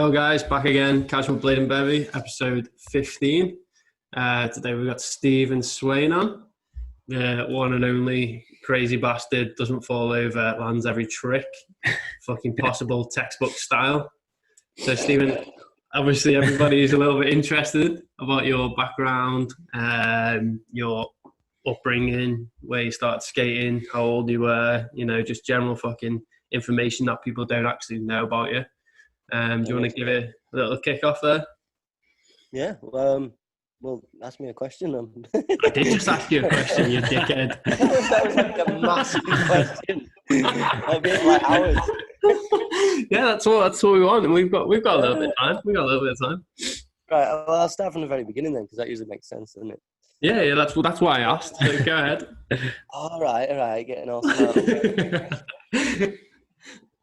Hello guys, back again, Casual Blading Bevvie, episode 15. Today we've got Steve and Swain on. The one and only crazy bastard, doesn't fall over, lands every trick, fucking possible textbook style. So Stephen, obviously everybody's a little bit interested about your background, your upbringing, where you started skating, how old you were, just general fucking information that people don't actually know about you. Do you want to give it a little kick off there? Yeah, well, ask me a question. I did just ask you a question, you dickhead. that was like a massive question. I've been like hours. Yeah, that's what we want, and we've got a little bit of time. Right, well, I'll start from the very beginning then, because that usually makes sense, doesn't it? Yeah, that's why I asked. So go ahead. All right, getting all smart.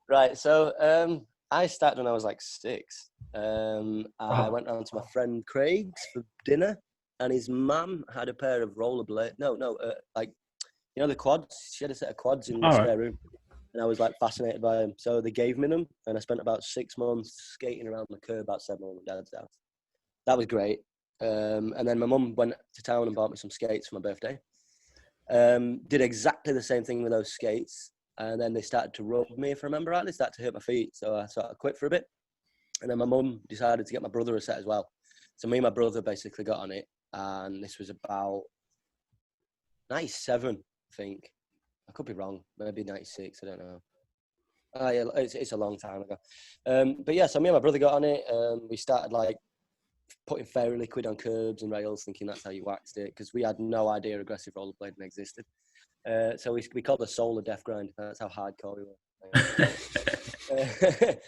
Right, so I started when I was like 6. I went round to my friend Craig's for dinner, and his mum had a pair of rollerblades. The quads. She had a set of quads in the spare room, and I was like fascinated by them. So they gave me them, and I spent about 6 months skating around the curb outside my mum and dad's house. That was great. And then my mum went to town and bought me some skates for my birthday. Did exactly the same thing with those skates. And then they started to rub me, if I remember rightly, started to hurt my feet. So I sort of quit for a bit. And then my mum decided to get my brother a set as well. So me and my brother basically got on it. And this was about 97, I think. I could be wrong. Maybe 96, I don't know. Yeah, it's a long time ago. But yeah, so me and my brother got on it. We started like putting fairy liquid on curbs and rails, thinking that's how you waxed it. Because we had no idea aggressive rollerblading existed. So we called it solar death grind. That's how hardcore we were.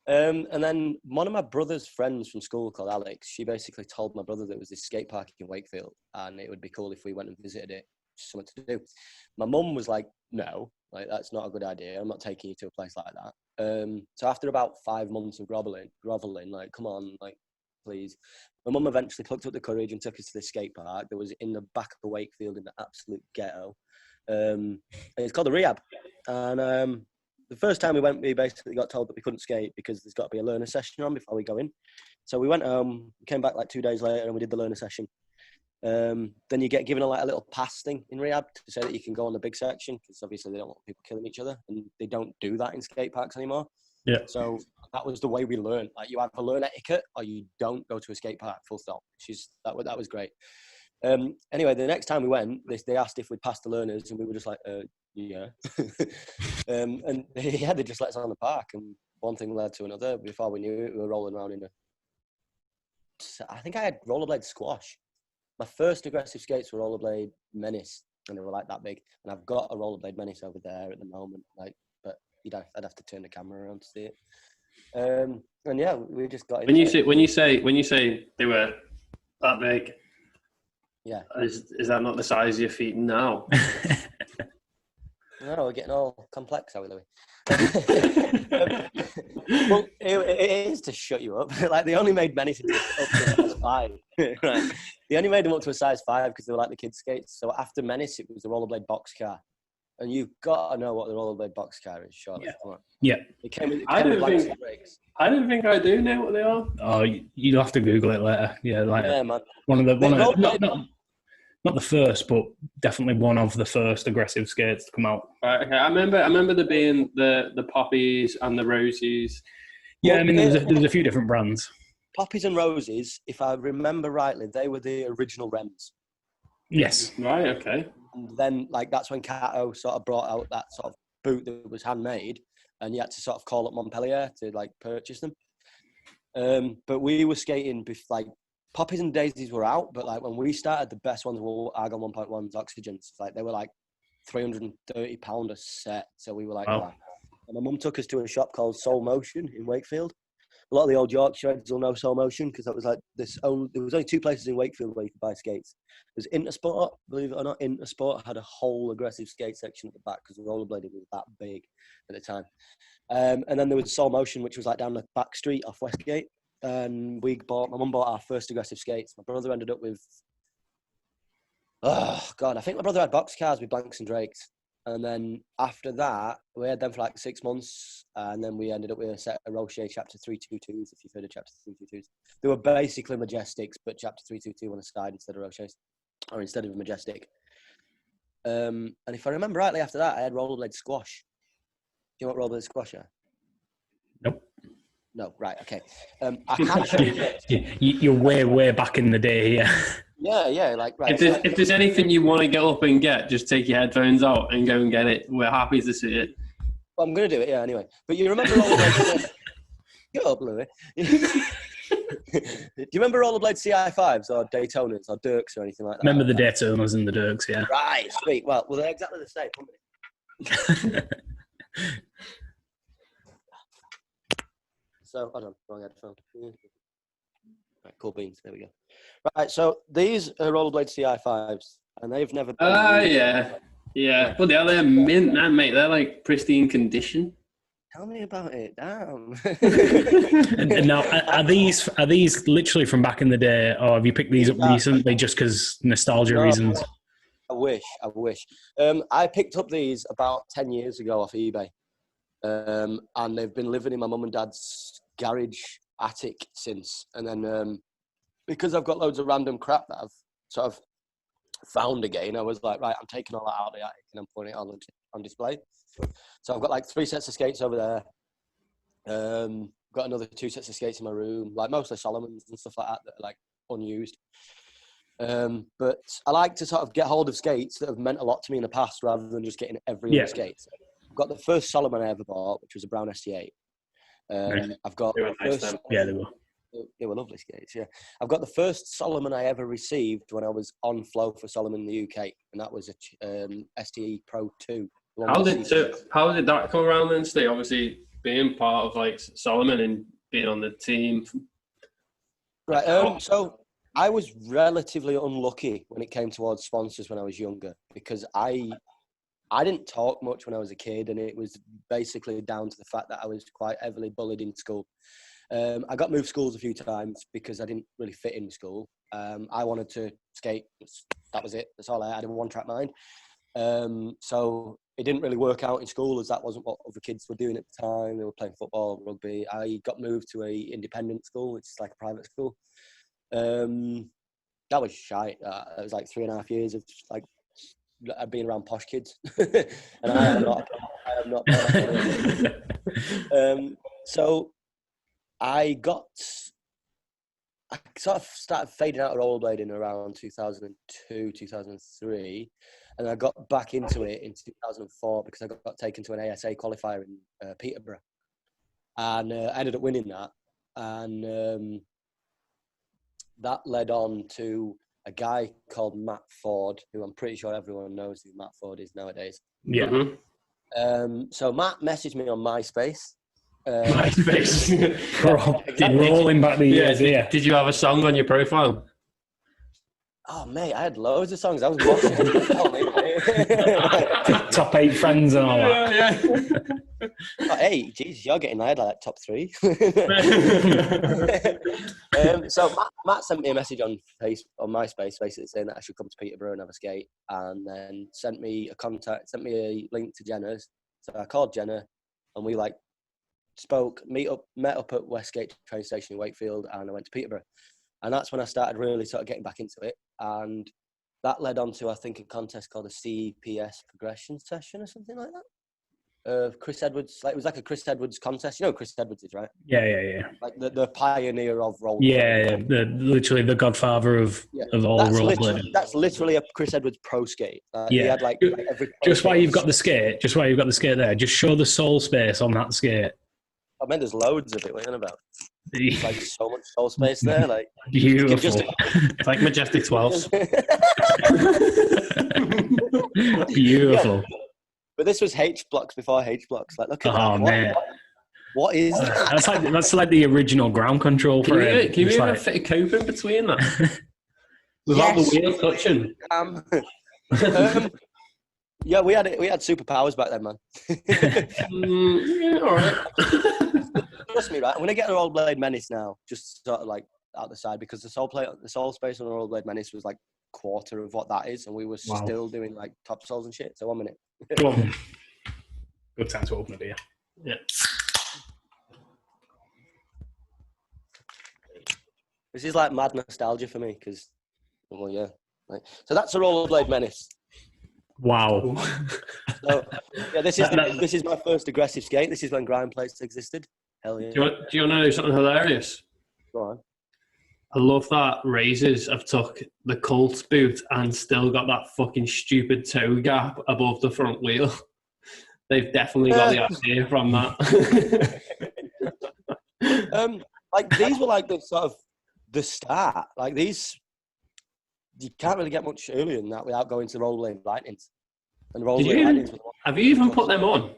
And then one of my brother's friends from school called Alex, she basically told my brother there was this skate park in Wakefield and it would be cool if we went and visited it. Something to do. My mum was like, no, like that's not a good idea. I'm not taking you to a place like that. So after about 5 months of groveling, like, come on, like, please. My mum eventually plucked up the courage and took us to the skate park that was in the back of Wakefield in the absolute ghetto. And it's called the Rehab. And the first time we went, we basically got told that we couldn't skate because there's got to be a learner session on before we go in. So we went home, came back like 2 days later, and we did the learner session. Then you get given a little pass thing in Rehab to say that you can go on the big section, because obviously they don't want people killing each other, and they don't do that in skate parks anymore. Yeah. So that was the way we learned. Like, you either learn etiquette or you don't go to a skate park. Full stop. That was great. Anyway, the next time we went, they asked if we'd passed the learners, and we were just like, yeah. And they just let us on the park, and one thing led to another. Before we knew it, we were rolling around I think I had rollerblade squash. My first aggressive skates were rollerblade menace, and they were like that big. And I've got a rollerblade menace over there at the moment, but I'd have to turn the camera around to see it. And yeah, we just got when you say they were that big. Yeah. Is that not the size of your feet now? No, we're getting all complex, are we, Louis? Well, it is to shut you up. Like, they only made many up to a size 5. Right. They only made them up to a size 5 because they were like the kids' skates. So after Menace, it was the rollerblade box car. And you've got to know what the rollerblade box car is, Charlotte. Yeah. Come on. Yeah. It came with blanks and brakes. I don't think I do know what they are. Oh, you'll have to Google it later. Yeah, man. Not the first, but definitely one of the first aggressive skates to come out. Right, okay. I remember there being the poppies and the rosies. Yeah, I mean, there's a few different brands. Poppies and roses, if I remember rightly, they were the original Rems. Yes. Right, okay. And then, like, that's when Cato sort of brought out that sort of boot that was handmade, and you had to sort of call up Montpellier to, like, purchase them. But we were skating, like, poppies and daisies were out, but like when we started, the best ones were Argon 1.1's Oxygens. Like, they were like £330 a set. So we were like, wow. And my mum took us to a shop called Soul Motion in Wakefield. A lot of the old Yorkshire heads will know Soul Motion because that was like there was only 2 places in Wakefield where you could buy skates. There's Intersport, believe it or not. Intersport had a whole aggressive skate section at the back because the rollerblading was that big at the time. And then there was Soul Motion, which was like down the back street off Westgate. And my mum bought our first aggressive skates. My brother ended up with, I think my brother had box cars with blanks and drakes. And then after that, we had them for like 6 months, and then we ended up with a set of Rocher Chapter 322s, if you've heard of Chapter 322s. They were basically Majestics, but Chapter 322 on the side instead of Rochers, or instead of a Majestic. And if I remember rightly, after that, I had rollerblade squash. Do you know what rollerblade squash are? Nope. No, right, okay. I can't show you. You're way back in the day, yeah. Yeah, like, right. If there's anything you want to get up and get, just take your headphones out and go and get it. We're happy to see it. Well, I'm going to do it, yeah, anyway. But you remember rollerblade... Get up, Louis. Do you remember rollerblade CI5s or Daytonas or Dirks or anything like that? Remember the Daytonas and the Dirks, yeah. Right, sweet. Well, they're exactly the same, aren't they? So, hold on, wrong headphone. Right, cool beans, there we go. Right, so these are rollerblade CI5s, and they've never been yeah. Well, they're mint, man, mate. They're like pristine condition. Tell me about it, damn. And now, are these literally from back in the day, or have you picked these up recently just because nostalgia reasons? I wish. I picked up these about 10 years ago off eBay. And they've been living in my mum and dad's garage attic since. And then because I've got loads of random crap that I've sort of found again, I was like, right, I'm taking all that out of the attic and I'm putting it on display. So I've got like 3 sets of skates over there. Got another 2 sets of skates in my room, like mostly Solomons and stuff like that are like unused. But I like to sort of get hold of skates that have meant a lot to me in the past rather than just getting every other skate. So I've got the first Solomon I ever bought, which was a brown ST8. I've got they were nice, yeah, they were. They were lovely skates, yeah. I've got the first Solomon I ever received when I was on flow for Solomon in the UK, and that was a STE Pro 2. How did that come around then, Steve? Obviously, being part of like Solomon and being on the team. Right. So I was relatively unlucky when it came towards sponsors when I was younger because I didn't talk much when I was a kid, and it was basically down to the fact that I was quite heavily bullied in school. I got moved schools a few times because I didn't really fit in school. I wanted to skate. That was it. That's all I had, a one-track mind. So it didn't really work out in school as that wasn't what other kids were doing at the time. They were playing football, rugby. I got moved to a independent school, which is like a private school. That was shite. It was like 3.5 years of like being around posh kids, and I am not. So I sort of started fading out of rollerblading around 2002, 2003, and I got back into it in 2004 because I got taken to an ASA qualifier in Peterborough, and I ended up winning that, and that led on to a guy called Matt Ford, who I'm pretty sure everyone knows who Matt Ford is nowadays. Yeah. Mm-hmm. So Matt messaged me on MySpace. Rolling back the years, yeah. Did you have a song on your profile? Oh, mate, I had loads of songs. I was watching. Top 8 friends and all that. Yeah. Oh, hey, geez, you're getting there, like top 3. So Matt sent me a message on MySpace, basically saying that I should come to Peterborough and have a skate, and then sent me a link to Jenna's. So I called Jenna, and we like met up at Westgate train station in Wakefield, and I went to Peterborough. And that's when I started really sort of getting back into it. And that led on to, I think, a contest called a CPS progression session or something like that. Chris Edwards, like it was like a Chris Edwards contest. You know who Chris Edwards is, right? Yeah. Like the pioneer of rollerblading. Yeah, literally the godfather of all rollerblading. That's literally a Chris Edwards pro skate. He had like every just while you've got the skate there, just show the sole space on that skate. I mean, there's loads of it. What are you on about? There's like so much sole space there. Like beautiful. It's like Majestic 12s. Beautiful. Yeah. But this was H blocks before H blocks. Like, look at that. Man. What is that? That's like the original ground control for it. Can you even fit a cope in between that? Without the wheel touching. Yeah, we had superpowers back then, man. Yeah, all right. Trust me, right? I'm gonna get a rollerblade menace now, just sort of like out the side, because the sole space on the rollerblade menace was like quarter of what that is, and we were still doing like top soles and shit. So 1 minute. Go on. Good time to open a beer. Yeah. This is like mad nostalgia for me because, well, yeah. Right. So that's a rollerblade menace. Wow. So yeah, this is my first aggressive skate. This is when grind plates existed. Hell yeah. Do you want to know something hilarious? Go on. I love that Razors have took the Colt boot and still got that fucking stupid toe gap above the front wheel. They've definitely got the idea from that. Like these were like the sort of the start. Like these, you can't really get much earlier than that without going to the rollerblade lightnings. And rollerblade lightnings. Have you even put them on?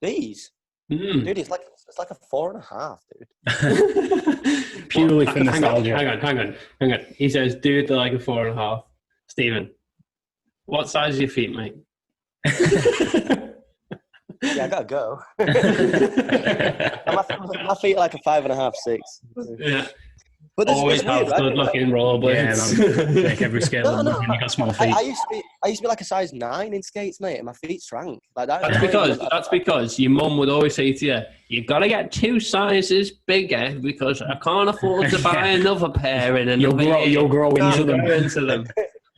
These, dude, it's like a 4.5, dude. Purely for nostalgia. Hang on. He says, dude, they're like a 4.5. Stephen, what size are your feet, mate? Yeah, I gotta go. My feet are like a 5.5, 6. Yeah. But always have good-looking rollerblades. Yeah, make every scale and you got small feet. I used to be like a size 9 in skates, mate, and my feet shrank. Like that. That's because your mum would always say to you, "You got to get 2 sizes bigger because I can't afford to buy another pair in another year." You'll grow into them.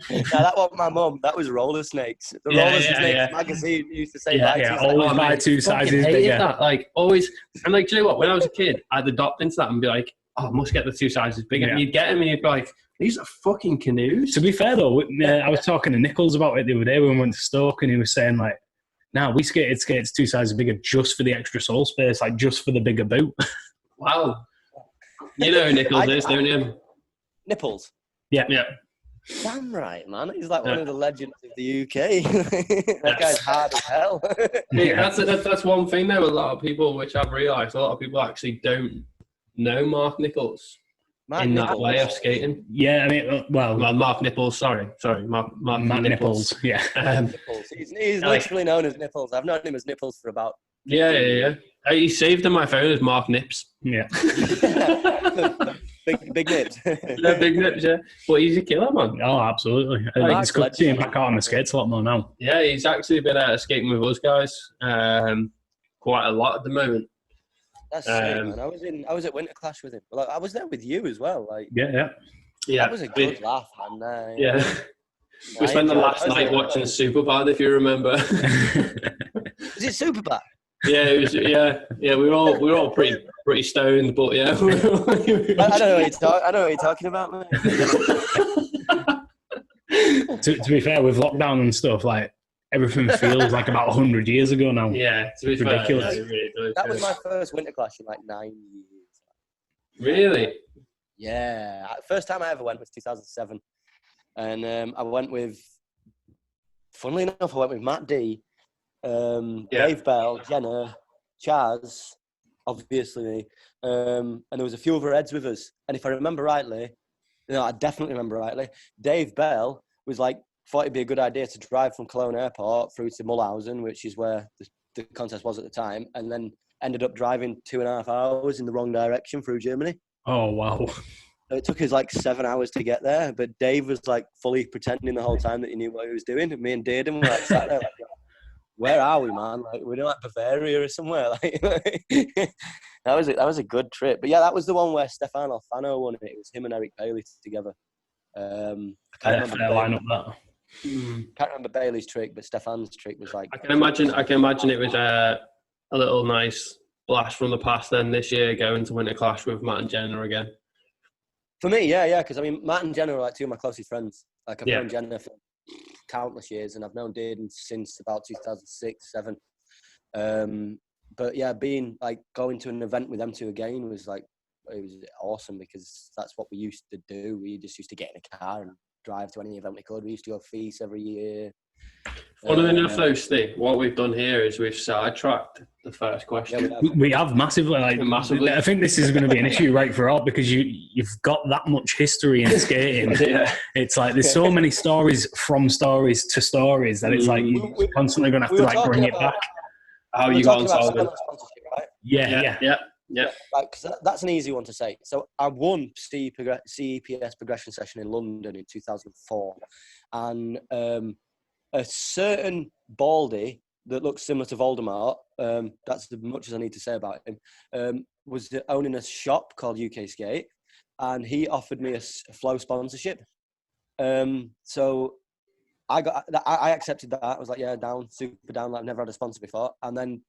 No, that wasn't my mum. That was Roller Snakes. The Roller Snakes magazine used to say, always buy 2 sizes bigger. That. Like always, and like, do you know what? When I was a kid, I'd adopt into that and be like, "Oh, I must get the 2 sizes bigger." Yeah. And you'd get them, and you'd be like, "These are fucking canoes." To be fair though, I was talking to Nichols about it the other day when we went to Stoke, and he was saying like, "Nah, we skates 2 sizes bigger just for the extra sole space, like just for the bigger boot." Wow. You know who Nichols is, don't you? Nipples. Yeah. Damn right, man. He's like one of the legends of the UK. That guy's hard as hell. Yeah, that's one thing though. A lot of people, which I've realised, a lot of people actually don't know Mark Nichols that way of skating. Yeah, I mean, well, Mark Nichols. Sorry, Mark Nichols. Yeah, Nipples. He's literally known as Nipples. I've known him as Nipples for about. Yeah. He saved in my phone as Mark Nips. Yeah. Big nips. Yeah, big nips, yeah. But he's a killer, man. Oh, absolutely. It's good to see him back out on the skates a lot more now. Yeah, he's actually been skating with us guys quite a lot at the moment. That's sick, man. I was at Winter Clash with him. Like, I was there with you as well. Like, yeah. That was a good laugh, man. Yeah. We spent the last night watching Superbad, if you remember. Is it Superbad? Yeah, it was, yeah. We were all pretty stoned, but yeah. I don't know what you're talking about, man. To be fair, with lockdown and stuff, like everything feels like about 100 years ago now. Yeah, to be ridiculous. Fair, it really does. That was my first Winter Clash in like 9 years. Really? Yeah. First time I ever went was 2007, and I went with. Funnily enough, I went with Matt D. Dave Bell, Jenna, Chaz, obviously me, and there was a few other heads with us. And if I remember rightly, I definitely remember rightly, Dave Bell was like, thought it'd be a good idea to drive from Cologne Airport through to Mulhausen, which is where the contest was at the time, and then ended up driving 2.5 hours in the wrong direction through Germany. Oh, wow. So it took us like 7 hours to get there, but Dave was like fully pretending the whole time that he knew what he was doing. And me and Dearden were like sat there like, where are we, man? Like, we're in like Bavaria or somewhere. Like that was a good trip. But yeah, that was the one where Stefan Alfano won it. It was him and Eric Bailey together. I can't remember Bailey's trick, but Stefan's trick was like. I can imagine it was a little nice blast from the past. Then this year, going to Winter Clash with Matt and Jenna again. For me, yeah, because I mean, Matt and Jenna are like 2 of my closest friends. Like I've known Jenna for countless years, and I've known Dearden since about 2006, 2007. But yeah, going to an event with them two again was like, it was awesome because that's what we used to do. We just used to get in a car and drive to any event we could. We used to go feast every year. Funnily enough, though, Steve, what we've done here is we've sidetracked the first question. Yeah, we have massively. Massively. I think this is going to be an issue right for all because you've got that much history in skating. Yeah. It's like there's so many stories from stories to stories that it's like you're constantly going to have to like bring it back. How you got on sponsorship, right? Yeah. Yeah. Right, 'cause that's an easy one to say. So I won CEPS progression session in London in 2004, and a certain baldy that looks similar to Voldemort, that's as much as I need to say about him, was owning a shop called UK Skate, and he offered me a flow sponsorship. So I accepted that. I was like, yeah, down, super down. Like, I've never had a sponsor before. And then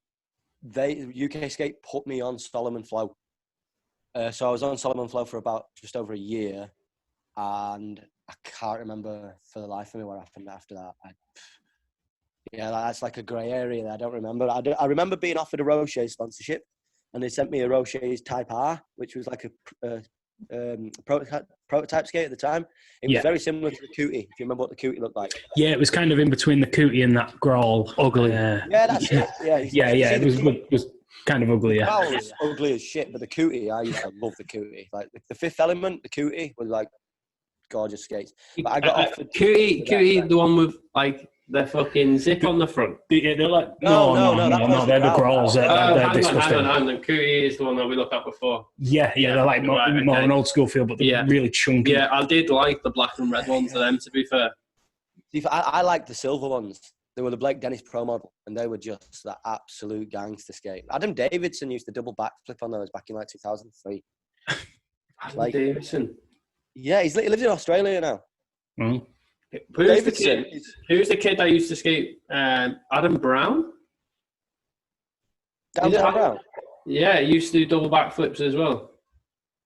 UK Skate put me on Solomon Flow. So I was on Solomon Flow for about just over a year, and I can't remember for the life of me what happened after that. That's like a grey area that I don't remember. I remember being offered a Rocher sponsorship, and they sent me a Rocher's Type R, which was like a prototype skate at the time. It was very similar to the Cootie, if you remember what the Cootie looked like. Yeah, it was kind of in between the Cootie and that Grawl. Ugly. That's it. Yeah, it was kind of ugly, The Grawl was ugly as shit, but the Cootie, I used to love the Cootie. Like, the Fifth Element, the Cootie was like gorgeous skates. But I got offered... Cootie, the one with, like, the fucking zip on the front. They're like, no, they're the Grawls. They're disgusting. Hang on. Cootie is the one that we looked at before. Yeah, they're like more an old school feel, but they're really chunky. Yeah, I did like the black and red ones of them, to be fair. I liked the silver ones. They were the Blake Dennis Pro model, and they were just that absolute gangster skate. Adam Davidson used to double backflip on those back in like 2003. Adam Davidson? Yeah, he lives in Australia now. Mm. Who's the kid that used to skate? Adam Brown? Downtown Brown? Yeah, he used to do double backflips as well.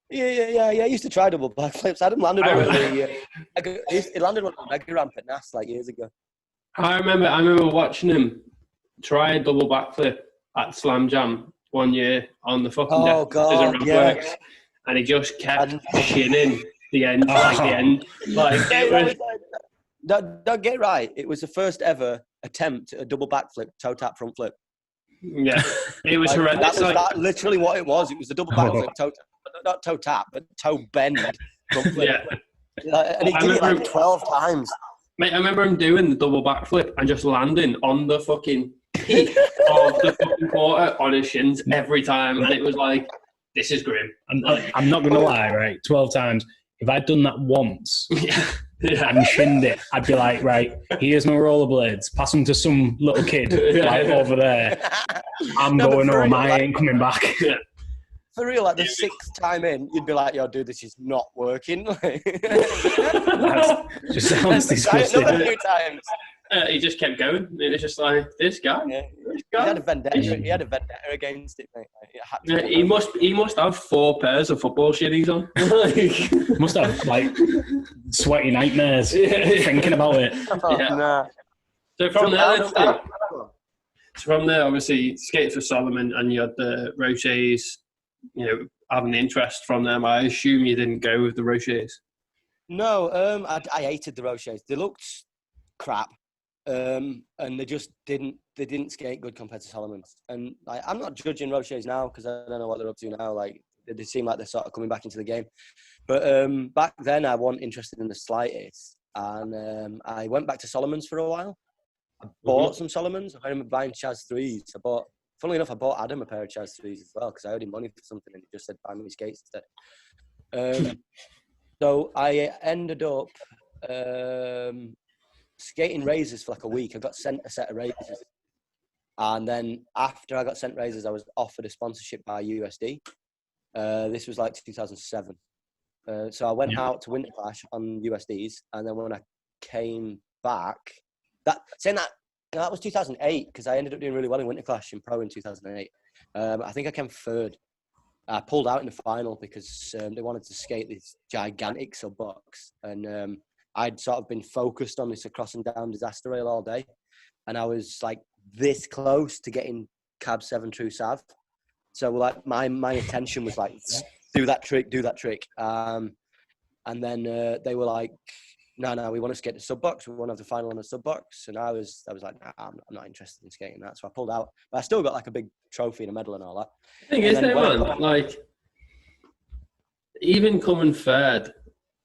Yeah. I used to try double backflips. Adam landed one he landed one on the mega ramp at NAS like years ago. I remember watching him try a double backflip at Slam Jam one year on the fucking works, and he just kept shinning the end, Don't get it right. It was the first ever attempt at a double backflip, toe tap, front flip. Yeah, it was horrendous. That literally what it was. It was a double backflip, not toe tap, but toe bend, front flip. Yeah. And he did it like 12 times. Mate, I remember him doing the double backflip and just landing on the fucking peak of the fucking quarter on his shins every time, and it was like, this is grim. I'm not going to lie, right? 12 times. If I'd done that once and shinned it, I'd be like, right, here's my rollerblades. Pass them to some little kid over there. I'm going home. I ain't coming back. Yeah. For real, like the sixth time in, you'd be like, yo, dude, this is not working. That just sounds disgusting. Another few times. He just kept going. It was just like, this guy. Yeah. He had a vendetta against it, mate. He must have 4 pairs of football shitties on. Must have like sweaty nightmares thinking about it. Nah. So from there, obviously, skated for Solomon, and you had the Rochers, having an interest from them. I assume you didn't go with the Rochers. No, I hated the Rochers. They looked crap. And they just didn't skate good compared to Solomon's. And I'm not judging Rochers now because I don't know what they're up to now. Like, they seem like they're sort of coming back into the game. But back then I wasn't interested in the slightest. And I went back to Solomon's for a while. I bought some Solomons. I remember buying Chaz 3s. Funnily enough, I bought Adam a pair of Chaz 3s as well because I owed him money for something and he just said, buy me skates instead. So I ended up skating razors for like a week. I got sent a set of razors. And then after I got sent razors, I was offered a sponsorship by USD. This was like 2007. So I went out to Winter Clash on USDs. And then when I came back, that was 2008 because I ended up doing really well in Winter Clash in Pro in 2008. I think I came third. I pulled out in the final because they wanted to skate this gigantic sub box. And I'd sort of been focused on this across and down disaster rail all day. And I was like this close to getting cab 7 true sav. So like my attention was like, do that trick. And then they were like, no, we want to skate the sub box. We want to have the final on the sub box. And I was like, nah, I'm not interested in skating that. So I pulled out. But I still got like a big trophy and a medal and all that. The thing is, man, like, even coming third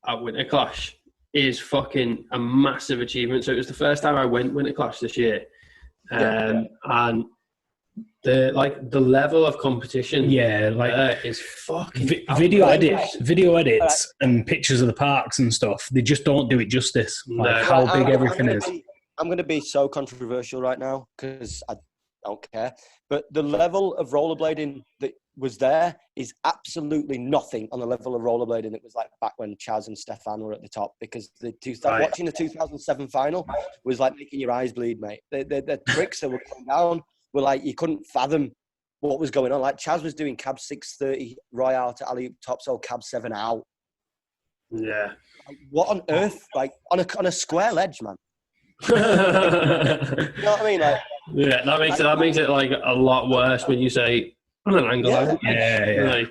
at Winter Clash is fucking a massive achievement. So it was the first time I went Winter Clash this year. And the level of competition, is fucking video outrageous. edits, and pictures of the parks and stuff. They just don't do it justice. Like how big everything is. I'm going to be so controversial right now because I don't care. But the level of rollerblading that was there is absolutely nothing on the level of rollerblading that was like back when Chaz and Stefan were at the top. Because watching the 2007 final was like making your eyes bleed, mate. The tricks that were going down were like you couldn't fathom what was going on. Like Chaz was doing cab 630 Royale to alley topsail cab 7 out. Yeah. Like, what on earth? Like on a square ledge, man. You know what I mean? Like, yeah, that makes it like a lot worse when you say on an angle. Yeah.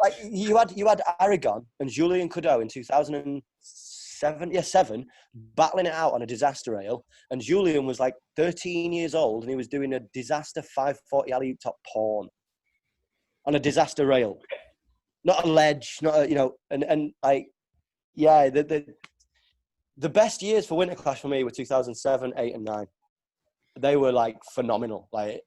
Like you had Aragon and Julien Cadeau in 2007, battling it out on a disaster rail, and Julien was like 13 years old and he was doing a disaster 540 alley top pawn on a disaster rail, not a ledge, not a, and like the best years for Winter Clash for me were 2007, 8, and 9. They were like phenomenal. Like,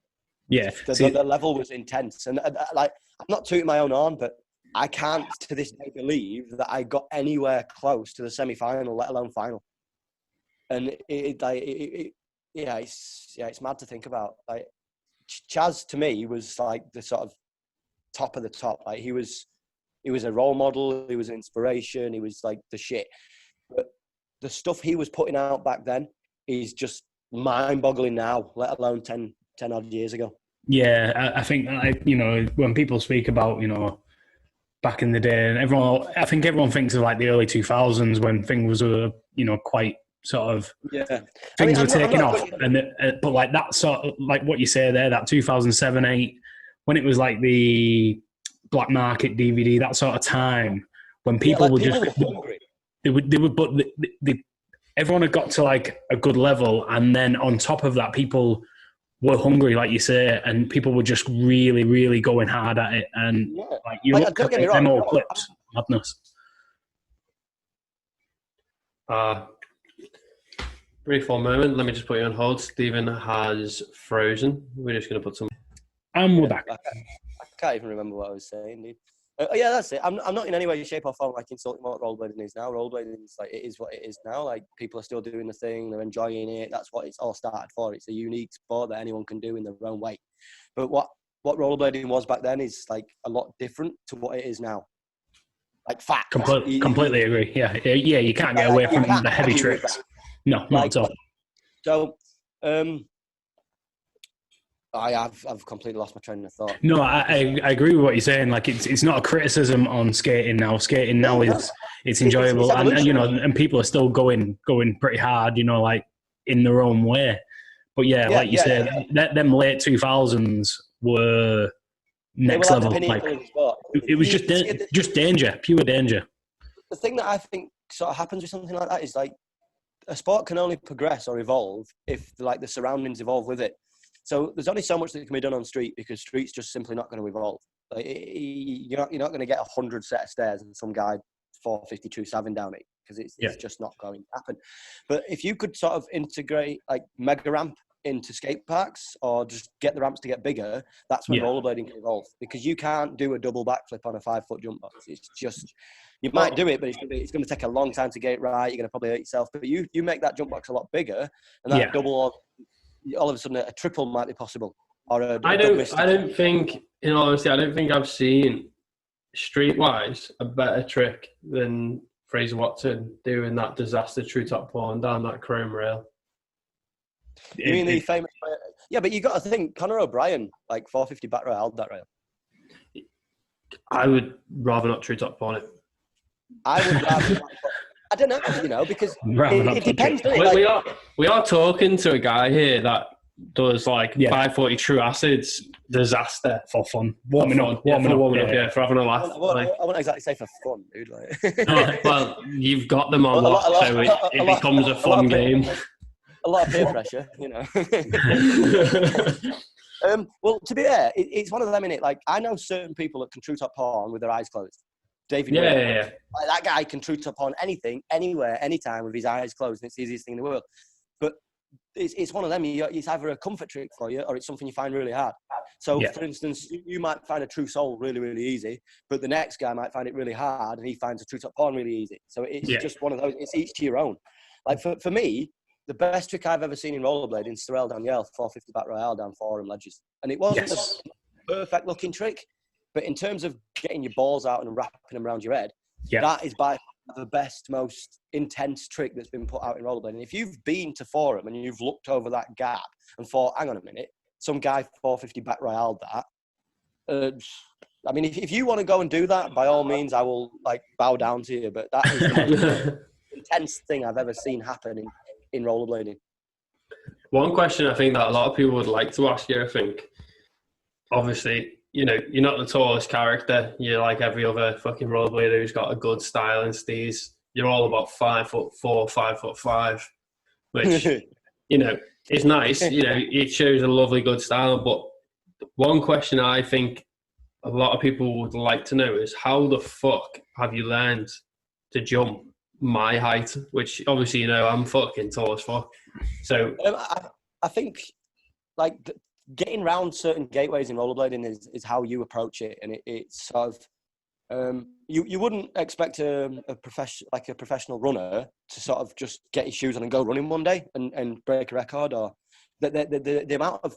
the level was intense, and like I'm not tooting my own horn, but I can't to this day believe that I got anywhere close to the semi-final, let alone final. And it's mad to think about. Like Chaz to me was like the sort of top of the top. Like he was a role model. He was an inspiration. He was like the shit. But the stuff he was putting out back then is just mind-boggling now, let alone 10 odd years ago. Yeah, I think, when people speak about, back in the day, and I think everyone thinks of like the early 2000s when things were, quite sort of, things were taking off. But like that sort of, like what you say there, that 2007, 8, when it was like the black market DVD, that sort of time, when people were just... everyone had got to like a good level, and then on top of that, people were hungry, like you say, and people were just really, really going hard at it. And like you look at them old clips, madness. Brief one moment. Let me just put you on hold. Stephen has frozen. We're just going to put some. And we're back. I can't even remember what I was saying, dude. Yeah, that's it. I'm not in any way, shape, or form like insulting what rollerblading is now. Rollerblading is like, it is what it is now. Like people are still doing the thing, they're enjoying it. That's what it's all started for. It's a unique sport that anyone can do in their own way. But what rollerblading was back then is like a lot different to what it is now. Like fact. Completely agree. Yeah. You can't get away from the heavy tricks. No, not at all. So, I've completely lost my train of thought. No, I agree with what you're saying. Like it's not a criticism on skating now. Skating now is enjoyable, and people are still going pretty hard. Like in their own way. But like you said, them late 2000s were next level. Like it was just danger, pure danger. The thing that I think sort of happens with something like that is like a sport can only progress or evolve if like the surroundings evolve with it. So there's only so much that can be done on street because street's just simply not going to evolve. Like, you're not going to get 100 set of stairs and some guy 452 saving down it because it's just not going to happen. But if you could sort of integrate like mega ramp into skate parks or just get the ramps to get bigger, that's when rollerblading can evolve, because you can't do a double backflip on a 5-foot jump box. It's just, you might do it, but it's going to take a long time to get it right. You're going to probably hurt yourself. But you make that jump box a lot bigger, and that double, or all of a sudden a triple might be possible. Or I don't think, in all honesty, I don't think I've seen street-wise a better trick than Fraser Watson doing that disaster true top pawn down that chrome rail. You mean the famous? Yeah, but you got to think Conor O'Brien, like 450 back rail, held that rail. I would rather not true top pawn it. I would rather. I don't know, because it depends. We are talking to a guy here that does like 540 true acids disaster for fun, warming up, for having a laugh. I won't exactly say for fun, dude. Like. Well, you've got them on lock, so it becomes a fun game. A lot of peer pressure, Well, to be fair, it's one of them, innit? Like, I know certain people that can true top pawn with their eyes closed. David Wade. Like, that guy can true top pawn anything, anywhere, anytime with his eyes closed, and it's the easiest thing in the world. But it's one of them. It's either a comfort trick for you or it's something you find really hard. So, for instance, you might find a true soul really, really easy, but the next guy might find it really hard and he finds a true top pawn really easy. So it's just one of those. It's each to your own. Like for me, the best trick I've ever seen in rollerblading is Sorel down Yale, 450 back royale down forum ledges. And it wasn't a perfect looking trick, but in terms of getting your balls out and wrapping them around your head, that is by the best, most intense trick that's been put out in rollerblading. If you've been to forum and you've looked over that gap and thought, hang on a minute, some guy 450 back royale that, I mean, if you want to go and do that, by all means, I will like bow down to you. But that is the most intense thing I've ever seen happen in rollerblading. One question I think that a lot of people would like to ask you, I think, obviously, you know, you're not the tallest character. You're like every other fucking rollerblader who's got a good style and steez. You're all about 5'4", 5'5", which, you know, is nice. You know, it shows a lovely good style. But one question I think a lot of people would like to know is how the fuck have you learned to jump my height? Which obviously, you know, I'm fucking tall as fuck. So I think like getting around certain gateways in rollerblading is how you approach it, and it's sort of you wouldn't expect a professional runner to sort of just get his shoes on and go running one day and break a record, or the amount of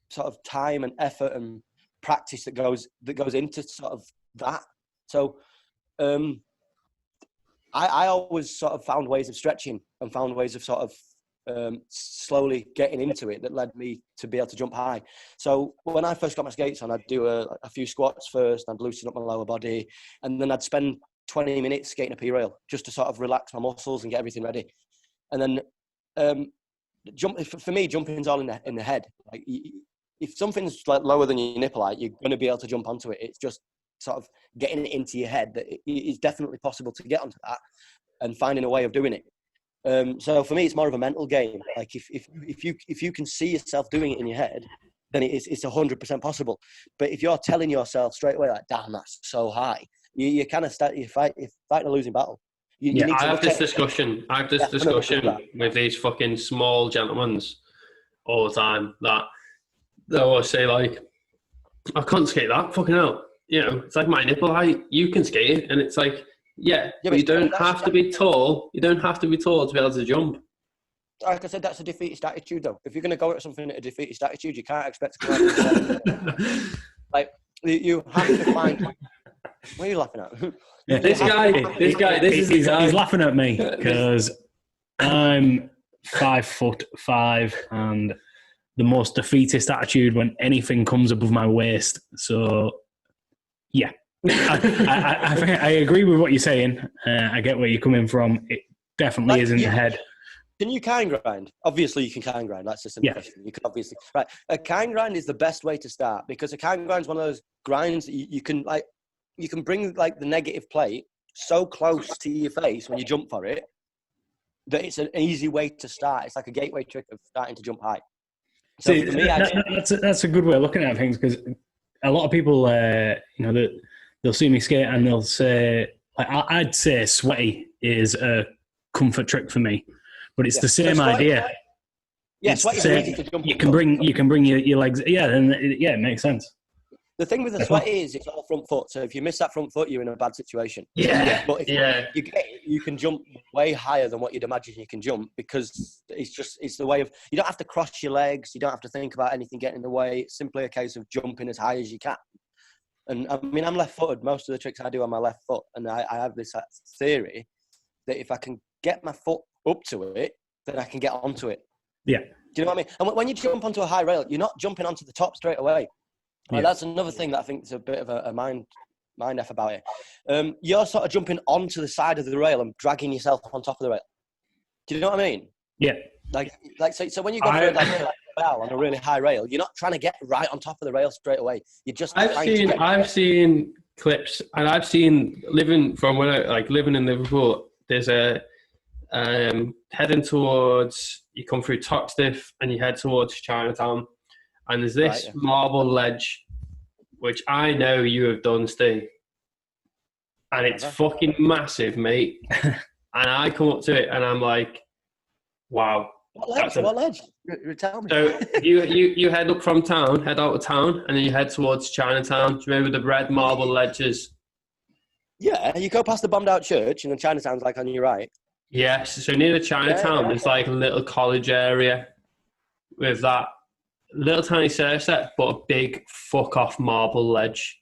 sort of time and effort and practice that goes into sort of that. So I always sort of found ways of stretching and found ways of sort of slowly getting into it that led me to be able to jump high. So when I first got my skates on, I'd do a few squats first, I'd loosen up my lower body, and then I'd spend 20 minutes skating a P-rail just to sort of relax my muscles and get everything ready. And then for me, jumping's all in the head. Like if something's like lower than your nipple height, you're going to be able to jump onto it. It's just sort of getting it into your head that it is definitely possible to get onto that and finding a way of doing it. So for me, it's more of a mental game. Like if you can see yourself doing it in your head, then it's 100% possible. But if you're telling yourself straight away, like, damn, that's so high, you kind of you're fighting a losing battle. I have this discussion with these fucking small gentlemen all the time that they'll always say, like, I can't skate that, fucking hell. You know, it's like my nipple height, you can skate it. And it's like, but you don't have to be tall. You don't have to be tall to be able to jump. Like I said, that's a defeatist attitude, though. If you're going to go at something at a defeatist attitude, you can't expect to come out. Like, you have to find... What are you laughing at? Yeah, this guy, he's laughing at me because I'm 5'5" and the most defeatist attitude when anything comes above my waist. So, yeah. I agree with what you're saying. I get where you're coming from. It definitely is in the head. Can you kind grind? Obviously, you can kind grind. That's just a question. You can obviously right. A kind grind is the best way to start because a kind grind is one of those grinds that you can bring like the negative plate so close to your face when you jump for it that it's an easy way to start. It's like a gateway trick of starting to jump high. So see, for me, that's a good way of looking at things because a lot of people, they'll see me skate and they'll say, like, I'd say sweaty is a comfort trick for me, but it's the same idea. Yeah, sweaty is easy to jump. You can bring your legs. Yeah, and it makes sense. The thing with the sweaty is it's all front foot. So if you miss that front foot, you're in a bad situation. Yeah. But if you can jump way higher than what you'd imagine you can jump because it's the way of, you don't have to cross your legs. You don't have to think about anything getting in the way. It's simply a case of jumping as high as you can. And I mean, I'm left-footed. Most of the tricks I do on my left foot. And I have this theory that if I can get my foot up to it, then I can get onto it. Yeah. Do you know what I mean? And when you jump onto a high rail, you're not jumping onto the top straight away. Yeah. That's another thing that I think is a bit of a mind F about it. You're sort of jumping onto the side of the rail and dragging yourself on top of the rail. Do you know what I mean? Yeah. So when you go for a rail on a really high rail, you're not trying to get right on top of the rail straight away. You're just. I've seen clips, and I've seen living in Liverpool. There's a heading towards, you come through Toxteth and you head towards Chinatown. And there's this marble ledge, which I know you have done, Steve. And it's fucking massive, mate. And I come up to it and I'm like, wow, What ledge? What ledge? Tell me. So you head up from town, head out of town, and then you head towards Chinatown. Do you remember the red marble ledges? Yeah, you go past the bombed out church, and then Chinatown's like on your right. Yes. So near the Chinatown, there's like a little college area with that little tiny surf set, but a big fuck off marble ledge.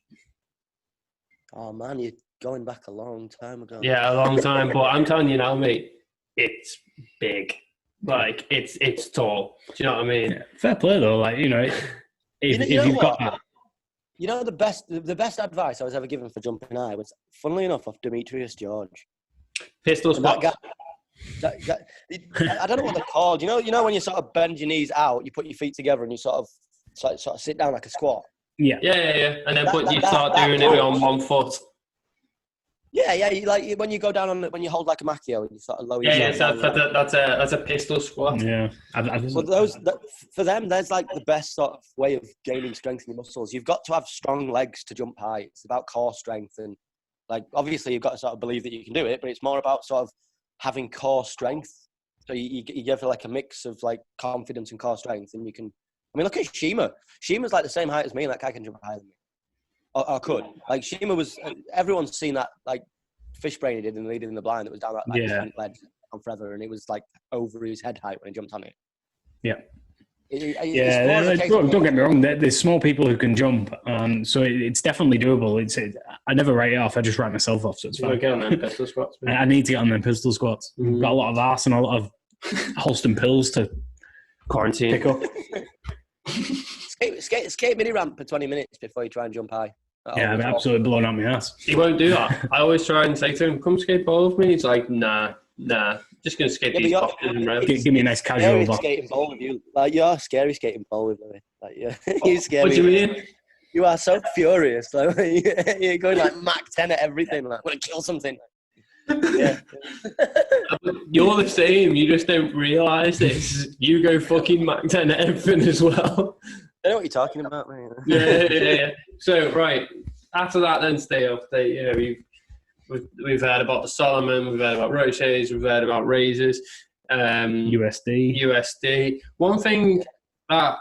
Oh man, you're going back a long time ago. Yeah, a long time. But I'm telling you now, mate, it's big. Like it's tall. Do you know what I mean? Yeah. Fair play though. Like if you've got that. You know, the best advice I was ever given for jumping high was, funnily enough, off Demetrius George. Pistol squat. I don't know what they're called. You know when you sort of bend your knees out, you put your feet together and you sort of sit down like a squat. Yeah. And then you start doing it on one foot. Yeah. You, like when you go down on when you hold like a macchio and you sort of lower yourself. Yeah. That's a pistol squat. Yeah. For them, there's like the best sort of way of gaining strength in your muscles. You've got to have strong legs to jump high. It's about core strength, and like obviously you've got to sort of believe that you can do it, but it's more about sort of having core strength. So you give like a mix of like confidence and core strength, and you can. I mean, look at Shima. Shima's like the same height as me, and that guy can jump higher than me. Or could. Like Shima was. Everyone's seen that like fish brain he did in Leading in the Blind that was down that like ledge on forever, and it was like over his head height when he jumped on it. Yeah. Don't get me wrong. There's small people who can jump, so it's definitely doable. I never write it off. I just write myself off, so it's fine. Get on them pistol squats. I need to get on them pistol squats. Got a lot of arse and a lot of Holston pills to quarantine pick up. skate mini ramp for 20 minutes before you try and jump high. Yeah, I'm absolutely blown out my ass. He won't do that. I always try and say to him, "Come skate ball with me." He's like, "Nah, just gonna skate these boxes and revs." Give me a nice casual box. Skating ball with you, like you're scary skating ball with me. Like you scare me. What do you mean? You are so furious. Like you're going like Mach 10 at everything. Like, I'm gonna kill something. Yeah. You're the same. You just don't realise this. You go fucking Mach 10 at everything as well. I know what you're talking about, man. Yeah. So right after that, then stay up. We've heard about the Solomon. We've heard about rochers. We've heard about razors. USD. One thing that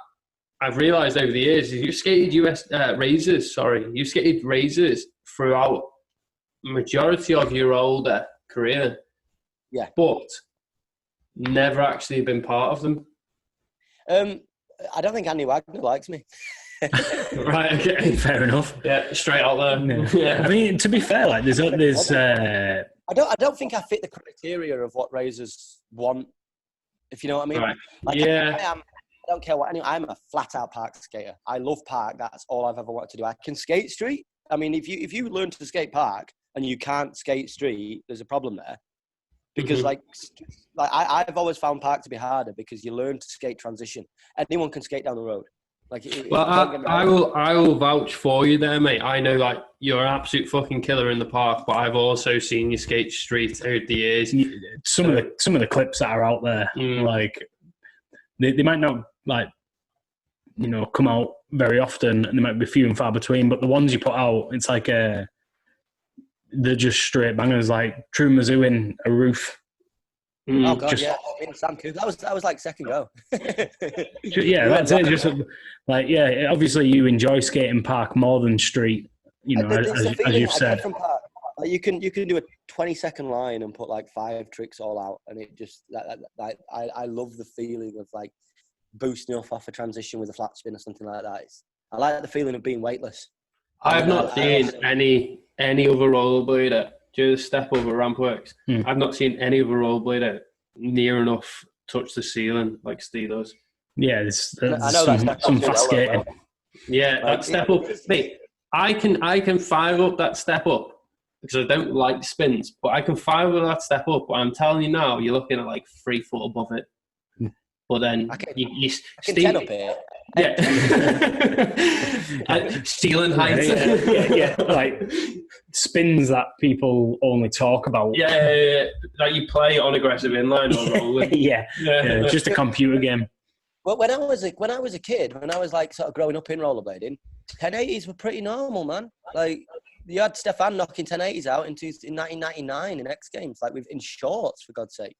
I've realised over the years is you skated razors. You skated razors throughout majority of your older career. Yeah, but never actually been part of them. I don't think Andy Wagner likes me. Right, okay. Fair enough. Yeah, straight out there. Yeah. I mean, to be fair, like there's I don't think I fit the criteria of what razors want, if you know what I mean. Right. Like, I don't care what I'm a flat out park skater. I love park. That's all I've ever wanted to do. I can skate street. I mean, if you learn to skate park and you can't skate street, there's a problem there. Because like I've always found park to be harder because you learn to skate transition. Anyone can skate down the road. Like, I will vouch for you there, mate. I know like you're an absolute fucking killer in the park, but I've also seen you skate street over the years. Some of the clips that are out there, like they might not like come out very often, and they might be few and far between. But the ones you put out, it's like they're just straight bangers, like True Mizzou in a roof. Oh god, yeah, Sam Cooper. That was like second go. Yeah, that's it. Just like obviously you enjoy skating park more than street. As you've said. Like you can do a 20-second line and put like 5 tricks all out, and it just I love the feeling of like boosting off a transition with a flat spin or something like that. I like the feeling of being weightless. I've not seen any other rollerblader just step over ramp works. I've not seen any other rollerblader near enough touch the ceiling like Steve does. Yeah, there's some fast skating. Yeah, that step up, mate. I can fire up that step up because I don't like spins, but I can fire up that step up. But I'm telling you now, you're looking at like 3 foot above it. But then I can Steve, 10 up here. Yeah. Ceiling height. Yeah. Like spins that people only talk about. Yeah. Like you play on aggressive inline or rolling. yeah. Just a computer game. Well, when I was a kid, when I was like sort of growing up in rollerblading, 1080s were pretty normal, man. Like you had Stefan knocking 1080s out in 1999 in X Games, like in shorts, for God's sake.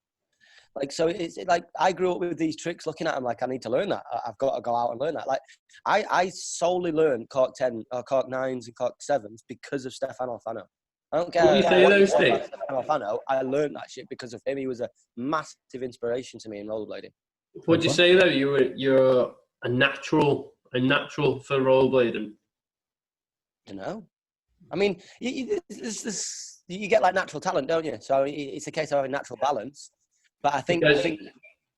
Like, so it's like I grew up with these tricks, looking at them like I need to learn that. I've got to go out and learn that. Like, I solely learned cork 10 or cork 9s and cork 7s because of Stefano Alfano. I don't care. What do you say those about things? Stefano Alfano. I learned that shit because of him. He was a massive inspiration to me in rollerblading. Would you say though you're a natural for rollerblading? You know, I mean, you get like natural talent, don't you? So it's a case of having natural balance. But I think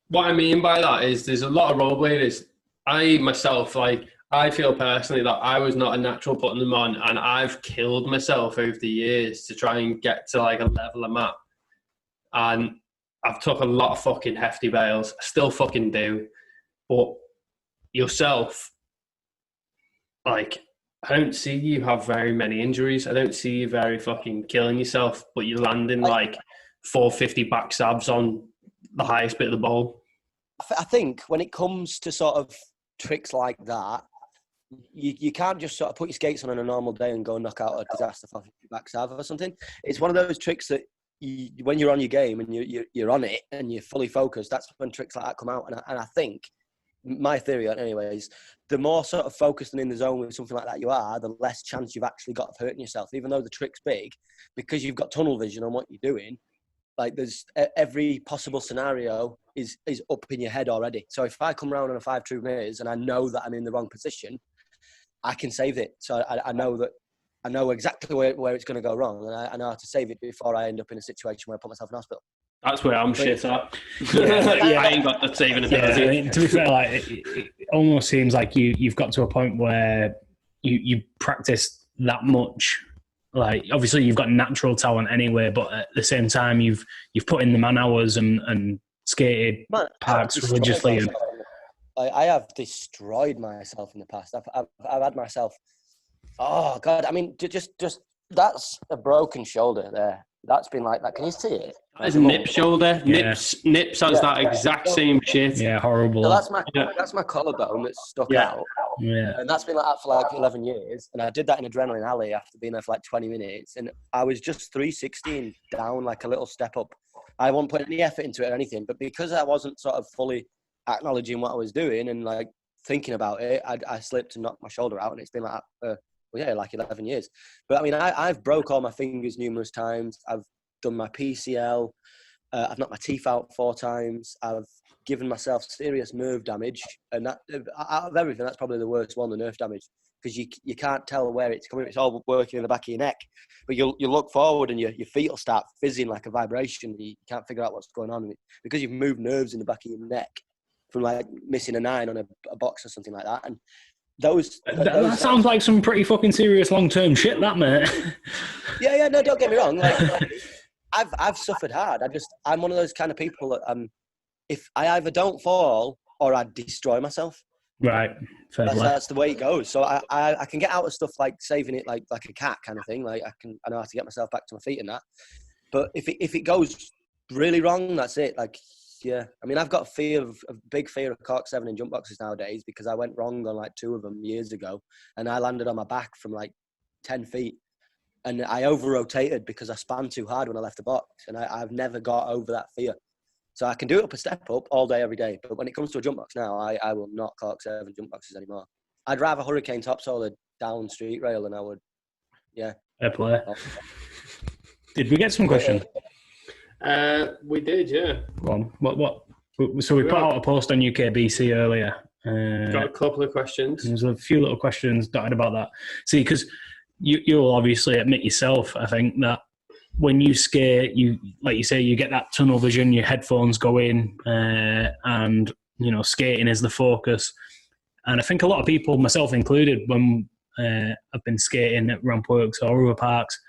what I mean by that is there's a lot of rollerbladers. I myself, like, I feel personally that I was not a natural putting them on, and I've killed myself over the years to try and get to like a level I'm at. And I've took a lot of fucking hefty bails. I still fucking do. But yourself, like, I don't see you have very many injuries. I don't see you very fucking killing yourself, but you're landing like 450 back stabs on the highest bit of the bowl. I think when it comes to sort of tricks like that, you can't just sort of put your skates on a normal day and go and knock out a disaster 450 back stab or something. It's one of those tricks that when you're on your game and you're on it and you're fully focused, that's when tricks like that come out. And I think, my theory anyways, the more sort of focused and in the zone with something like that you are, the less chance you've actually got of hurting yourself. Even though the trick's big, because you've got tunnel vision on what you're doing, like there's every possible scenario is up in your head already. So if I come around on a 5 true meters and I know that I'm in the wrong position, I can save it. So I know exactly where it's going to go wrong, and I know how to save it before I end up in a situation where I put myself in hospital. That's where I'm shit at. I ain't got the saving ability. Yeah, to be fair, like it almost seems like you've got to a point where you practice that much. Like, obviously you've got natural talent anyway, but at the same time you've put in the man hours and skated parks religiously. I have destroyed myself in the past. I've had myself. Oh God! I mean, just that's a broken shoulder there. That's been like that. Can you see it? That is a nip shoulder. Yeah. Nips has that exact same shit. Yeah, horrible. So that's my collarbone that's stuck out. Yeah. And that's been like that for like 11 years. And I did that in Adrenaline Alley after being there for like 20 minutes. And I was just 316 down, like a little step up. I wasn't putting any effort into it or anything. But because I wasn't sort of fully acknowledging what I was doing and like thinking about it, I slipped and knocked my shoulder out. And it's been like that for, like 11 years. But I mean, I've broke all my fingers numerous times. I've done my PCL. I've knocked my teeth out 4 times. I've given myself serious nerve damage. And that, out of everything, that's probably the worst one, the nerve damage. Because you can't tell where it's coming. It's all working in the back of your neck. But you look forward and your feet will start fizzing like a vibration. You can't figure out what's going on. Because you've moved nerves in the back of your neck from like missing a 9 on a box or something like that. And that sounds like some pretty fucking serious long-term shit, that, mate. Yeah, no, don't get me wrong. Like, I've suffered hard. I'm one of those kind of people that if I either don't fall or I destroy myself. Right. That's the way it goes. So I can get out of stuff like saving it like a cat kind of thing. Like I know how to get myself back to my feet and that. But if it goes really wrong, that's it. Like, yeah. I mean, I've got a big fear of cork 7 in jump boxes nowadays because I went wrong on like 2 of them years ago and I landed on my back from like 10 feet. And I over-rotated because I span too hard when I left the box. And I've never got over that fear. So I can do it up a step up all day, every day. But when it comes to a jump box now, I will not cork 7 jump boxes anymore. I'd rather hurricane topsoil down street rail than I would, yeah. Fair play. Did we get some questions? We did, yeah. Go on. What? So we put out a post on UKBC earlier. Got a couple of questions. There's a few little questions dotted about that. See, because you'll obviously admit yourself, I think, that when you skate, like you say, you get that tunnel vision, your headphones go in, and, skating is the focus. And I think a lot of people, myself included, when I've been skating at ramp works or other parks,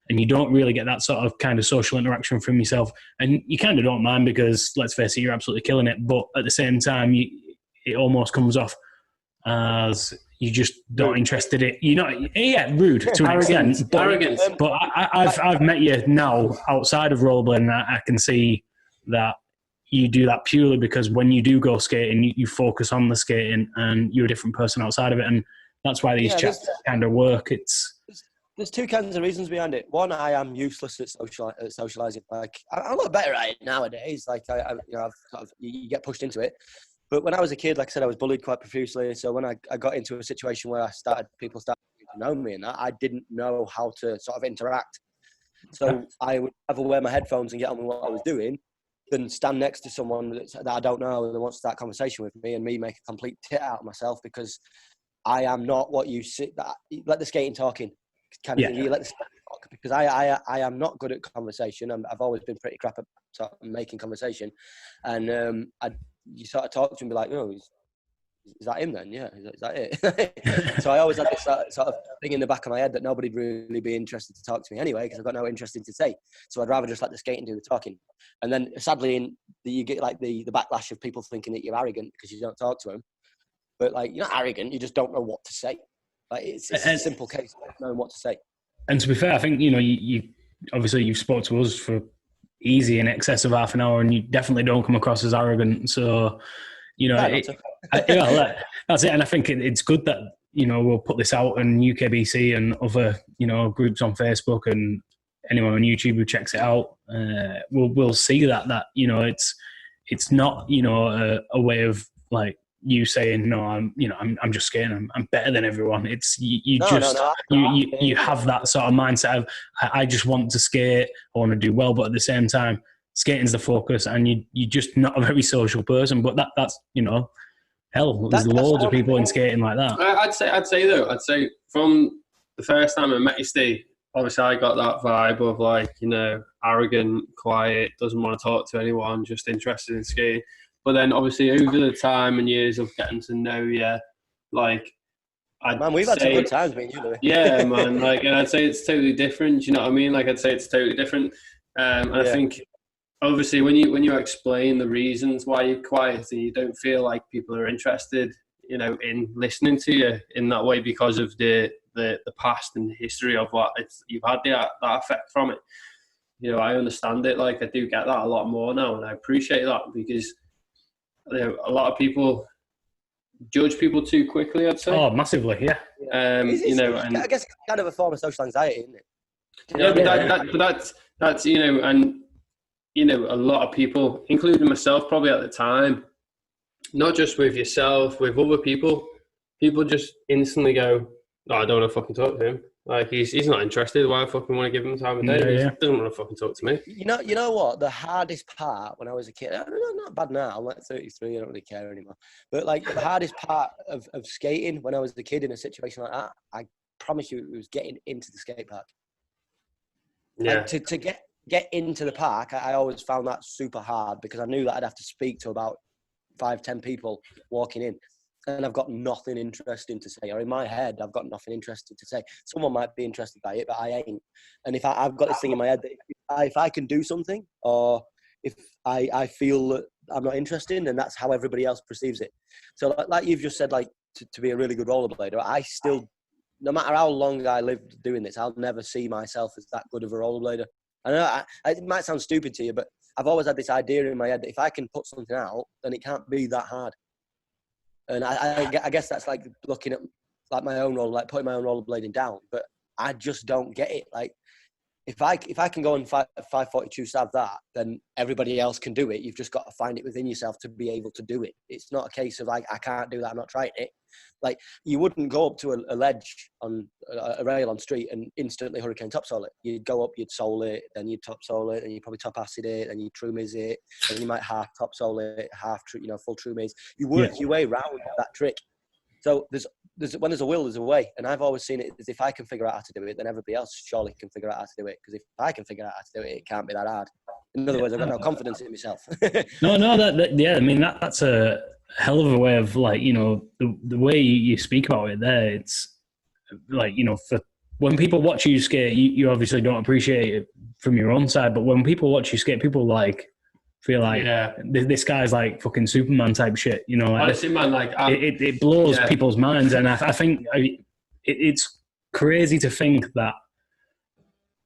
and you don't really get that sort of kind of social interaction from yourself. And you kind of don't mind because, let's face it, you're absolutely killing it. But at the same time, it almost comes off as you just not interested in it. Rude to an extent. Arrogance. But I've met you now outside of rollerblading, and I can see that you do that purely because when you do go skating, you focus on the skating and you're a different person outside of it. And that's why these chats kind of work. There's two kinds of reasons behind it. One, I am useless at socializing. Like, I'm a lot better at it nowadays. Like, you get pushed into it. But when I was a kid, like I said, I was bullied quite profusely. So when I got into a situation where people started to know me and that, I didn't know how to sort of interact. So I would either wear my headphones and get on with what I was doing, than stand next to someone that I don't know and wants to start a conversation with me and me make a complete tit out of myself because I am not what you see. Let the skating talking kind of thing. You let the skating talk because I am not good at conversation. I've always been pretty crap at sort of making conversation, and you sort of talk to him and be like, oh, is that him then? Yeah, is that it? So I always had this sort of thing in the back of my head that nobody'd really be interested to talk to me anyway because I've got no interesting to say. So I'd rather just let the skating do the talking. And then sadly, you get like the backlash of people thinking that you're arrogant because you don't talk to them. But like, you're not arrogant, you just don't know what to say. Like it's a simple case of knowing what to say. And to be fair, I think, you obviously you've spoke to us for easy in excess of half an hour and you definitely don't come across as arrogant. So, that's it. And I think it's good that, we'll put this out on UKBC and other, groups on Facebook and anyone on YouTube who checks it out, we'll see that it's not, a way of like you saying, no, I'm just skating. I'm better than everyone. It's you have that sort of mindset of, I just want to skate. I want to do well. But at the same time, skating's the focus and you're just not a very social person. But that's, hell, there's loads of people in skating like that. I'd say from the first time I met you, Steve, obviously I got that vibe of like, arrogant, quiet, doesn't want to talk to anyone, just interested in skating. But then obviously over the time and years of getting to know you, like, we've had some good times, me and you, Louis. Yeah, man. Like, and I'd say it's totally different. You know what I mean? Like, I'd say it's totally different. And I think, obviously, when you explain the reasons why you're quiet and you don't feel like people are interested, in listening to you in that way because of the past and the history of what you've had that effect from it. I understand it. Like, I do get that a lot more now, and I appreciate that because a lot of people judge people too quickly, I'd say. Oh, massively, yeah. And I guess it's kind of a form of social anxiety, isn't it? That's and a lot of people, including myself, probably at the time, not just with yourself, with other people just instantly go, "No, I don't want to fucking talk to him. Like he's not interested. Why I fucking want to give him time of day? He doesn't want to fucking talk to me." You know what? The hardest part when I was a kid, not bad now. I'm like 33. I don't really care anymore. But like the hardest part of skating when I was a kid in a situation like that, I promise you, it was getting into the skate park. Yeah. Like, to get into the park, I always found that super hard because I knew that I'd have to speak to about 5-10 people walking in. And I've got nothing interesting to say, or in my head, I've got nothing interesting to say. Someone might be interested by it, but I ain't. And if I've got this thing in my head that if I can do something, or if I feel that I'm not interested, then that's how everybody else perceives it. So like you've just said, like to be a really good rollerblader, I still, no matter how long I lived doing this, I'll never see myself as that good of a rollerblader. I know it might sound stupid to you, but I've always had this idea in my head that if I can put something out, then it can't be that hard. And I guess that's like looking at like my own role, like putting my own rollerblading down. But I just don't get it. Like if I can go and 542 stab that, then everybody else can do it. You've just got to find it within yourself to be able to do it. It's not a case of like, I can't do that, I'm not trying it. Like you wouldn't go up to a ledge on a rail on street and instantly hurricane topsoil it. You'd go up, you'd sole it, then you'd topsoil it, and you'd probably top acid it, then you'd true miz it, and you might half topsoil it, full true miz. You work your way around that trick. So when there's a will, there's a way. And I've always seen it as if I can figure out how to do it, then everybody else surely can figure out how to do it. Because if I can figure out how to do it, it can't be that hard. In other words, I've got no confidence in myself. No, I mean, that's a hell of a way of like, the way you speak about it there, it's like, for when people watch you skate, you obviously don't appreciate it from your own side, but when people watch you skate, people like feel like this guy's like fucking Superman type shit, like, honestly, man, like it blows people's minds, and I think it's crazy to think that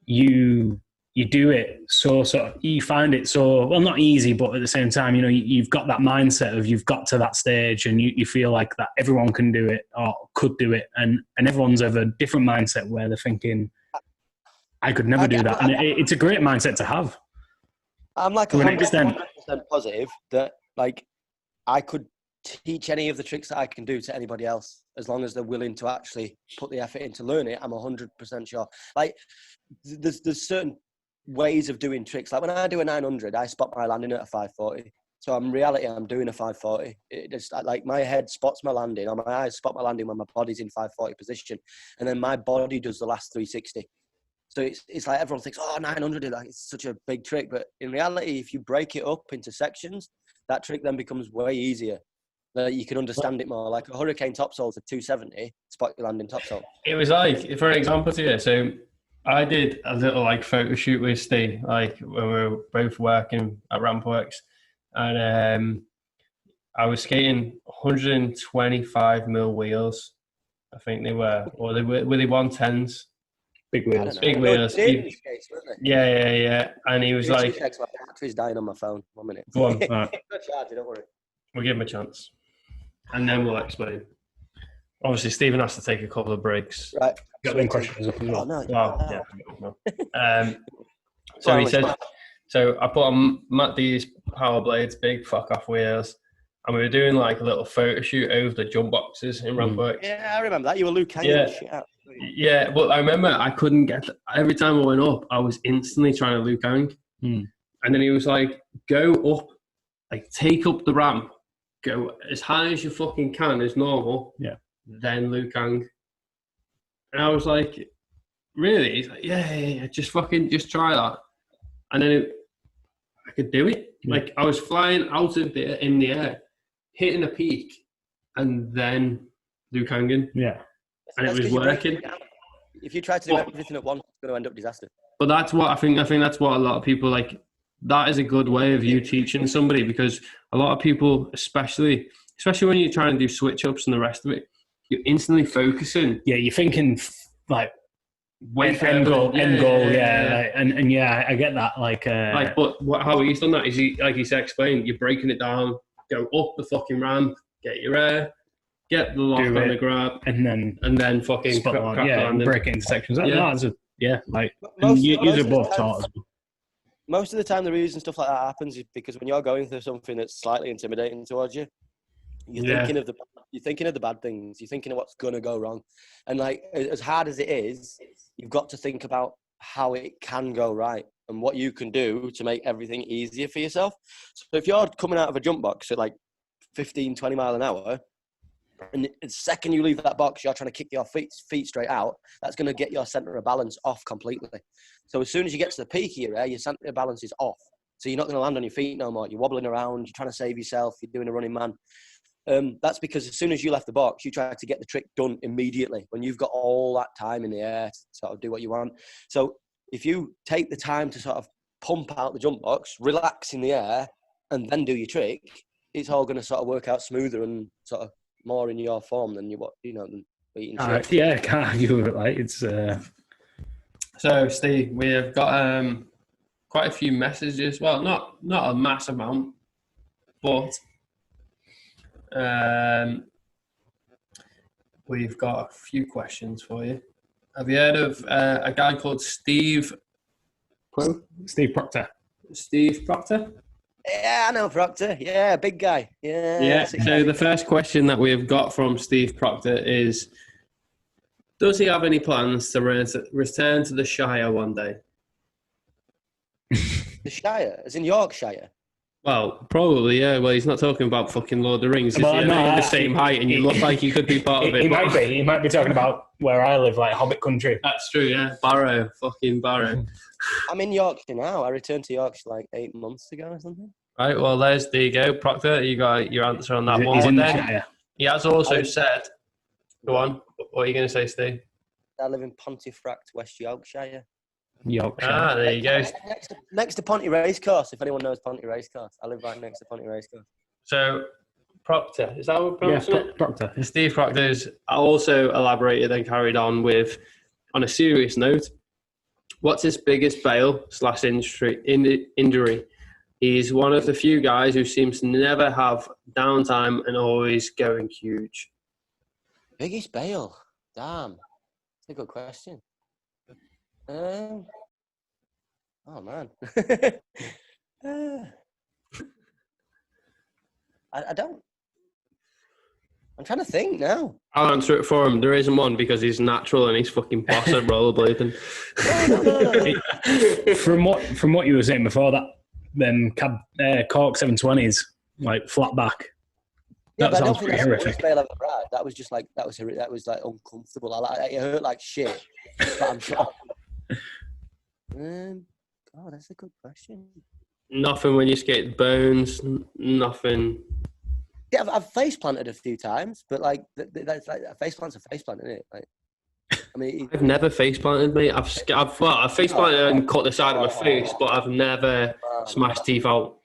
you do it so you find it so well, not easy, but at the same time, you've got that mindset of you've got to that stage and you feel like that everyone can do it or could do it, and everyone's of a different mindset where they're thinking I could never do that. And it's a great mindset to have. I'm like to an extent 100% positive that like I could teach any of the tricks that I can do to anybody else as long as they're willing to actually put the effort in to learn it. I'm 100% sure. Like there's certain ways of doing tricks. Like when I do a 900, I spot my landing at a 540. So in reality, I'm doing a 540. It just like my head spots my landing, or my eyes spot my landing when my body's in 540 position, and then my body does the last 360. So it's like everyone thinks, oh, 900, like it's such a big trick. But in reality, if you break it up into sections, that trick then becomes way easier. You can understand it more. Like a hurricane topsoul to 270, spot your landing topsoul. It was like, for an example to you, so I did a little like photo shoot with Steve, like when we were both working at Rampworks, and I was skating 125 mil wheels. I think they were, or they were they 110s? Big wheels. Big wheels. Yeah. And he was like, my battery's dying on my phone. 1 minute. Go on. Right. Not charging, don't worry. We'll give him a chance. And then we'll explain. Obviously, Stephen has to take a couple of breaks. Right. Got them questions up as well. Oh, no. Well, yeah. So he said, so I put on these power blades, big fuck off wheels, and we were doing like a little photo shoot over the jump boxes in Rampworks. Yeah, I remember that. You were Luke hanging shit out. Yeah, but I remember I couldn't get every time I went up, I was instantly trying to Luke hang. And then he was like, go up, like take up the ramp, go as high as you fucking can as normal. Yeah. Then Luke hang. And I was like, really? He's like, yeah, just try that. And then I could do it. Yeah. Like I was flying out of in the air, hitting a peak, and then Luke hanging. Yeah. And it was working. If you try to do everything at once, it's going to end up disaster. But that's what I think that's what a lot of people like. That is a good way of you teaching somebody, because a lot of people, especially when you're trying to do switch ups and the rest of it, you're instantly focusing. Yeah, you're thinking like end goal. Yeah. And yeah, I get that. But how he's done that is he said, explained, you're breaking it down, go up the fucking ramp, get your air, get the lock on the grab, and then fucking crack landing. Break it into sections. Use it both taught us. Most of the time, the reason stuff like that happens is because when you're going through something that's slightly intimidating towards you, you're thinking of the bad things. You're thinking of what's gonna go wrong, and like as hard as it is, you've got to think about how it can go right and what you can do to make everything easier for yourself. So if you're coming out of a jump box at like 15, 20 mile an hour, and the second you leave that box, you're trying to kick your feet straight out, that's going to get your center of balance off completely. So as soon as you get to the peak of your air, your center of balance is off. So you're not going to land on your feet no more. You're wobbling around. You're trying to save yourself. You're doing a running man. That's because as soon as you left the box, you try to get the trick done immediately when you've got all that time in the air to sort of do what you want. So if you take the time to sort of pump out the jump box, relax in the air, and then do your trick, it's all going to sort of work out smoother and sort of more in your form than than eating shit. Yeah, I can't argue with it. Like it's. So Steve, we have got quite a few messages. Well, not a massive amount, but we've got a few questions for you. Have you heard of a guy called Steve? Steve Proctor. Steve Proctor? Yeah, I know Proctor. Yeah, big guy. Yeah. So the first question that we have got from Steve Proctor is, does he have any plans to return to the Shire one day? The Shire? As in Yorkshire? Well, probably, yeah. Well, he's not talking about fucking Lord of the Rings. If you're the same height and you look like you could be part of it. He might be talking about where I live, like Hobbit country. That's true, yeah. Barrow. Fucking Barrow. I'm in Yorkshire now. I returned to Yorkshire like 8 months ago or something. Right, well, there you go. Proctor, you got your answer on that one. He's in the Shire. He has also said, go on, what are you going to say, Steve? I live in Pontefract, West Yorkshire. Yorkshire. There you go. Next to Ponty Racecourse, if anyone knows Ponty Racecourse. I live right next to Ponty Racecourse. So, Proctor, is that what we're pronouncing it? Proctor. Steve Proctor's also elaborated and carried on with, on a serious note, what's his biggest fail / injury? He's one of the few guys who seems to never have downtime and always going huge. Biggest bail? Damn. That's a good question. Oh man. I don't. I'm trying to think now. I'll answer it for him. There isn't one because he's natural and he's fucking boss at rollerblading. No. From what you were saying before, that them Cork 720s, like flat back. Yeah, That but I don't sounds think pretty that's the horrific. worst bail I've ever had. That was just like that was like uncomfortable. It hurt like shit. But I'm sure. Oh, that's a good question. Nothing when you skate the bones. Nothing. Yeah, I've face planted a few times, but like that's like a face plant's a face plant, isn't it? Like, I mean, I've never face planted, mate. I've face planted and cut the side of my face, but I've never smashed teeth out.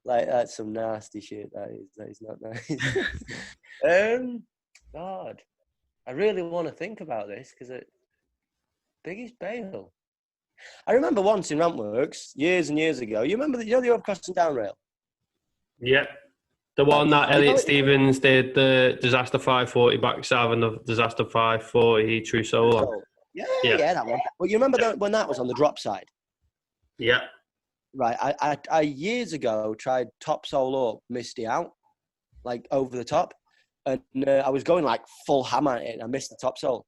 Like that's some nasty shit. That is not nice. God, I really want to think about this because biggest bail. I remember once in Rampworks years and years ago. You remember the up cross and down rail? Yeah. The one that Elliot Stevens did, the Disaster 540 back salve and the Disaster 540 true solo. Yeah, that one. Well, you remember when that was on the drop side? Yeah. Right. I years ago tried top sole up, missed it out, like over the top, and I was going like full hammer at it. And I missed the top sole,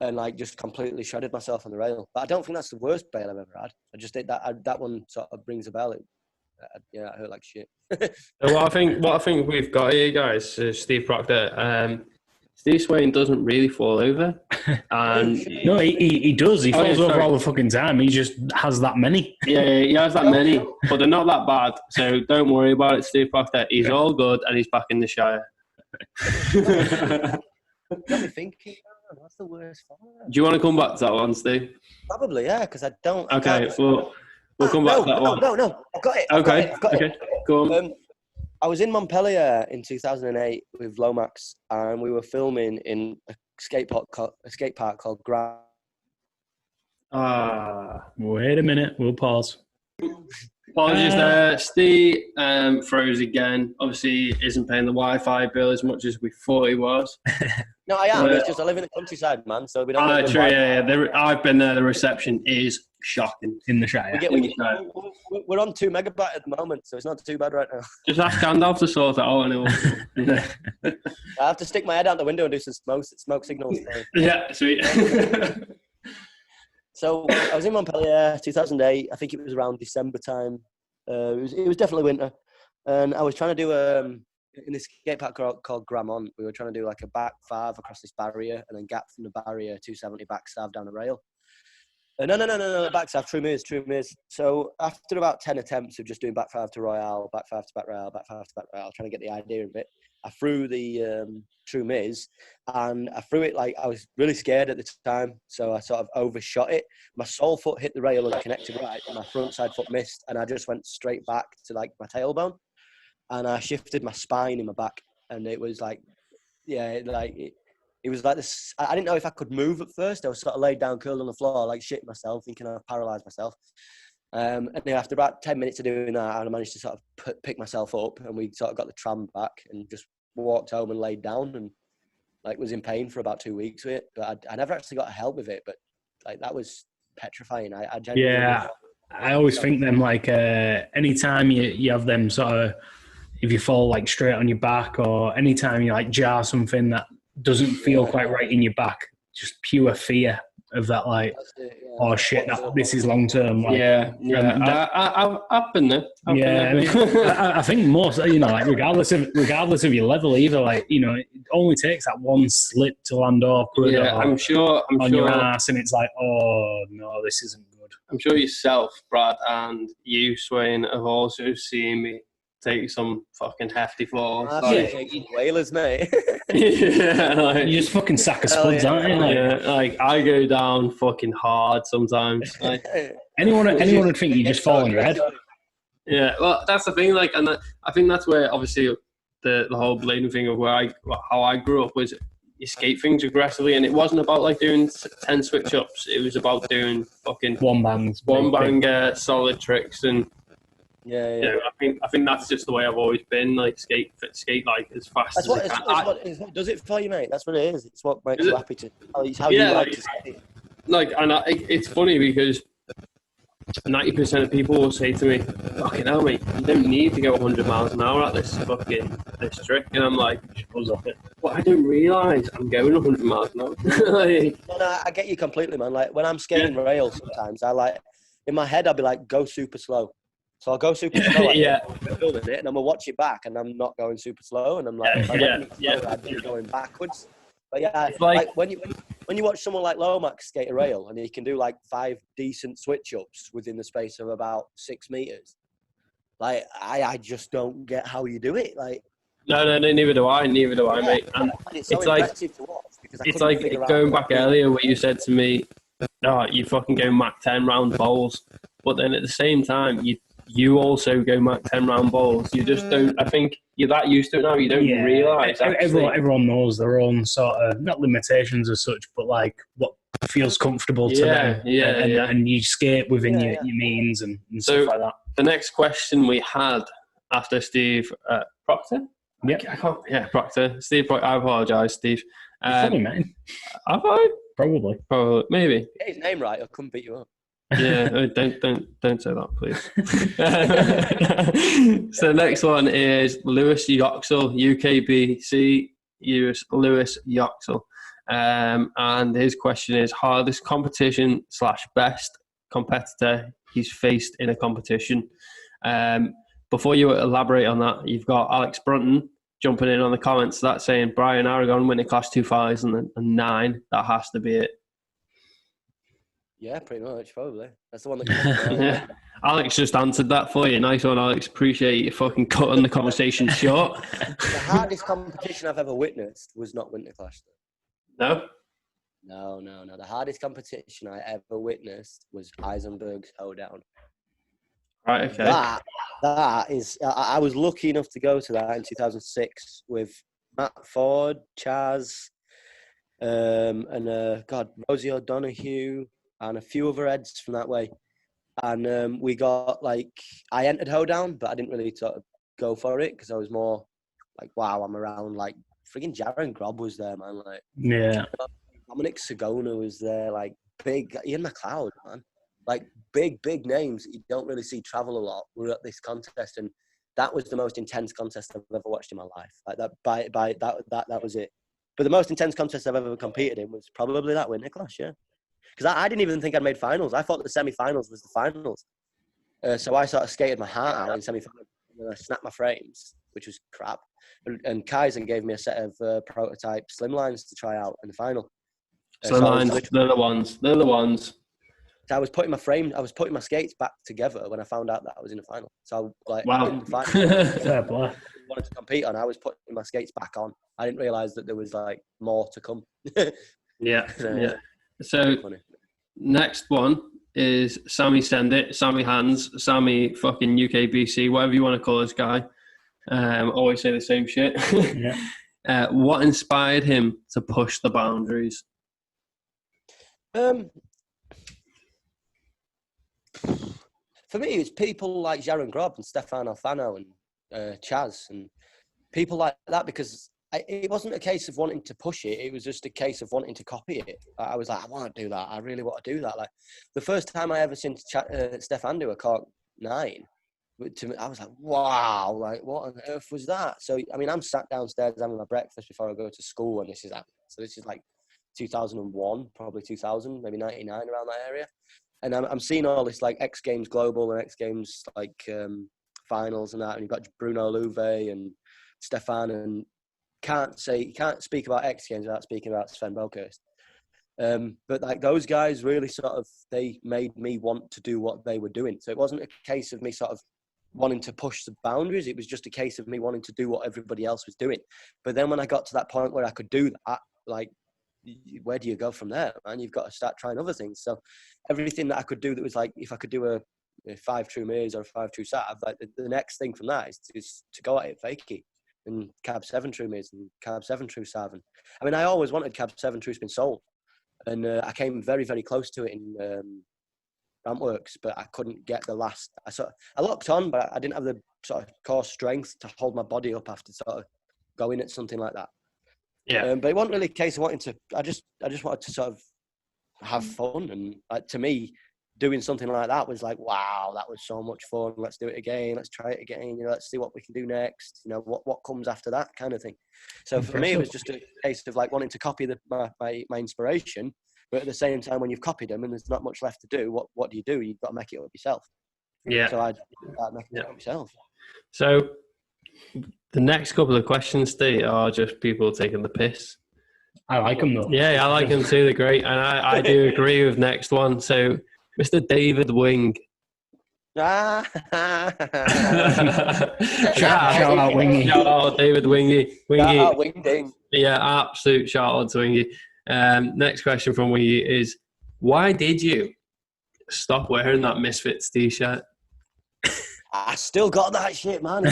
and like just completely shredded myself on the rail. But I don't think that's the worst bail I've ever had. I just did that. That one sort of rings a bell. I hurt like shit. What I think we've got here, guys, is Steve Proctor. Steve Swain doesn't really fall over, and no, he does. He falls over all the fucking time. He just has that many. Yeah, he has that many, but they're not that bad. So don't worry about it, Steve Proctor. He's all good, and he's back in the Shire. Got me thinking. What's the worst fall? Do you want to come back to that one, Steve? Probably, yeah, because I don't. Okay, we'll come back to that one. No, I've got it. Okay, go on. I was in Montpellier in 2008 with Lomax, and we were filming in a skate park called Grand. Wait a minute, we'll pause. Apologies there. Steve froze again. Obviously, isn't paying the Wi-Fi bill as much as we thought he was. No, I am. It's just I live in the countryside, man. So we don't. True. Yeah. I've been there. The reception is shocking in the Shire. We're on 2 megabyte at the moment, so it's not too bad right now. Just ask Gandalf to sort it out, and I have to stick my head out the window and do some smoke signals. Yeah, sweet. So I was in Montpellier, 2008. I think it was around December time. It was definitely winter, and I was trying to do in this skate park called Grammont. We were trying to do like a back five across this barrier, and then gap from the barrier 270 back salve down the rail. No, back salve, true miz. So after about 10 attempts of just doing back five to Royale, back five to back rail, back five to back rail, trying to get the idea of it, I threw the true miz, and I threw it like I was really scared at the time, so I sort of overshot it. My sole foot hit the rail and connected right, and my front side foot missed, and I just went straight back to like my tailbone, and I shifted my spine in my back, and it was like, it was like this. I didn't know if I could move at first. I was sort of laid down, curled on the floor, like shitting myself, thinking I've paralysed myself. And then after about 10 minutes of doing that, I managed to sort of pick myself up, and we sort of got the tram back and just walked home and laid down, and like was in pain for about 2 weeks with it. But I never actually got help with it. But like that was petrifying. I genuinely I always think them like anytime you have them sort of, if you fall like straight on your back, or anytime you like jar something that doesn't feel quite right in your back, just pure fear of that, like, oh shit, this is long term. Like, I've been there. I think most, like regardless of your level, either, like, it only takes that one slip to land awkward. Yeah, I'm sure your ass, and it's like, oh no, this isn't good. I'm sure yourself, Brad, and you, Swain, have also seen me take some fucking hefty falls. Whalers, mate. You just fucking sack of spuds, aren't you? Like I go down fucking hard sometimes. Like, anyone would think you just fall on your head. Yeah, well, that's the thing. Like, and I think that's where obviously the whole blading thing of how I grew up was you skate things aggressively, and it wasn't about like doing 10 switch ups. It was about doing fucking one banger, solid tricks, and. Yeah. I think that's just the way I've always been. Like skate like as fast as I can. It's what does it for you, mate? That's what it is. It's what makes you happy to. It's how you like to skate. like, and it's funny because 90% of people will say to me, "Fucking hell, mate, you don't need to go 100 miles an hour at this trick," and I'm like, "Well, I don't realise I'm going 100 miles an hour." Like, No, I get you completely, man. Like when I'm skating rail, sometimes I like in my head I'll be like, "Go super slow." So I'll go super slow. Filming it, and I'm gonna watch it back, and I'm not going super slow, and I'm like, if I went any slower, I'd be going backwards. But yeah, like when you watch someone like Lomax skate a rail, and he can do like 5 decent switch ups within the space of about 6 meters, like I just don't get how you do it. Like no, neither do I, mate. And it's so impressive to watch because it's like going back earlier where you said to me, "Oh, you fucking go Mach 10 round bowls," but then at the same time, you also go Mach 10 round bowls. You just don't. I think you're that used to it now. You don't realise. Everyone knows their own sort of not limitations as such, but like what feels comfortable to them. And you skate within your means and stuff like that. The next question we had after Steve Proctor. Yeah, Proctor. Steve Proctor. I apologise, Steve. Funny, man. Have I? Probably. Maybe. Get his name right, I'll come beat you up. Yeah, don't say that, please. So the next one is Lewis Yoxall, UKBC. Lewis Yoxall, and his question is hardest competition / best competitor he's faced in a competition. Before you elaborate on that, you've got Alex Brunton jumping in on the comments. That saying Brian Aragon winning class 2009. That has to be it. Yeah, pretty much, probably. That's the one that yeah. Alex just answered that for you. Nice one, Alex. Appreciate you fucking cutting the conversation short. The hardest competition I've ever witnessed was not Winter Clash. No? No. The hardest competition I ever witnessed was Eisenberg's Hoedown. Right, okay. That is... I was lucky enough to go to that in 2006 with Matt Ford, Chaz, and Rosie O'Donoghue, and a few other heads from that way. And we got, like, I entered Hoedown, but I didn't really sort of go for it because I was more like, wow, I'm around, like, friggin' Jaron Grob was there, man. Like, yeah. Dominic Sagona was there, like, big, Ian McLeod, man. Like, big names that you don't really see travel a lot were at this contest. And that was the most intense contest I've ever watched in my life. Like, that was it. But the most intense contest I've ever competed in was probably that Winter Clash, yeah. Because I didn't even think I'd made finals. I thought the semi-finals was the finals. So I sort of skated my heart out in semi-finals. And I snapped my frames, which was crap. And Kaizen gave me a set of prototype slimlines to try out in the final. Slimlines, they're the ones. So I was putting my skates back together when I found out that I was in the final. So in the final, I wanted to compete on, I was putting my skates back on. I didn't realise that there was like more to come. Yeah. So next one is Sammy Sendit, Sammy Hands, Sammy fucking UKBC, whatever you want to call this guy. Always say the same shit. Yeah. What inspired him to push the boundaries? For me, it's people like Jaron Grob and Stefan Alfano and Chaz and people like that, because it wasn't a case of wanting to push it. It was just a case of wanting to copy it. I was like, I want to do that. I really want to do that. Like the first time I ever seen Stefan do a cork 9, to me, I was like, wow, like what on earth was that? So, I mean, I'm sat downstairs having my breakfast before I go to school, and this is like 2001, probably 2000, maybe 99, around that area. And I'm seeing all this like X Games Global and X Games like finals and that, and you've got Bruno Louvet and Stefan, and you can't speak about X Games without speaking about Sven Bokhorst. But like those guys really sort of, they made me want to do what they were doing. So it wasn't a case of me sort of wanting to push the boundaries. It was just a case of me wanting to do what everybody else was doing. But then when I got to that point where I could do that, like, where do you go from there, man? You've got to start trying other things. So everything that I could do that was like, if I could do a 5 true mirrors or a 5 true sav, like the next thing from that is to go at it fakie and cab 7 true mirrors and cab 7 true sav. And I mean, I always wanted cab 7 true spin soul, and I came very, very close to it in Rampworks, but I couldn't get the last. I locked on, but I didn't have the sort of core strength to hold my body up after sort of going at something like that. Yeah. But it wasn't really a case of wanting to. I just wanted to sort of have fun. And to me, doing something like that was like, wow, that was so much fun. Let's do it again. Let's try it again. Let's see what we can do next. What comes after that kind of thing. So for me, it was just a case of like wanting to copy my inspiration, but at the same time, when you've copied them and there's not much left to do, what do? You've got to make it up yourself. Yeah. So I make it up myself. So the next couple of questions, Steve, are just people taking the piss. I like them though. Yeah, I like them too. They're great, and I do agree with next one. So, Mr. David Wing. Shout Shout out Wingy. Shout out David Wingy. Shout out Wingding. Yeah, absolute shout out to Wingy. Next question from Wingy is, why did you stop wearing that Misfits t-shirt? I still got that shit, man. I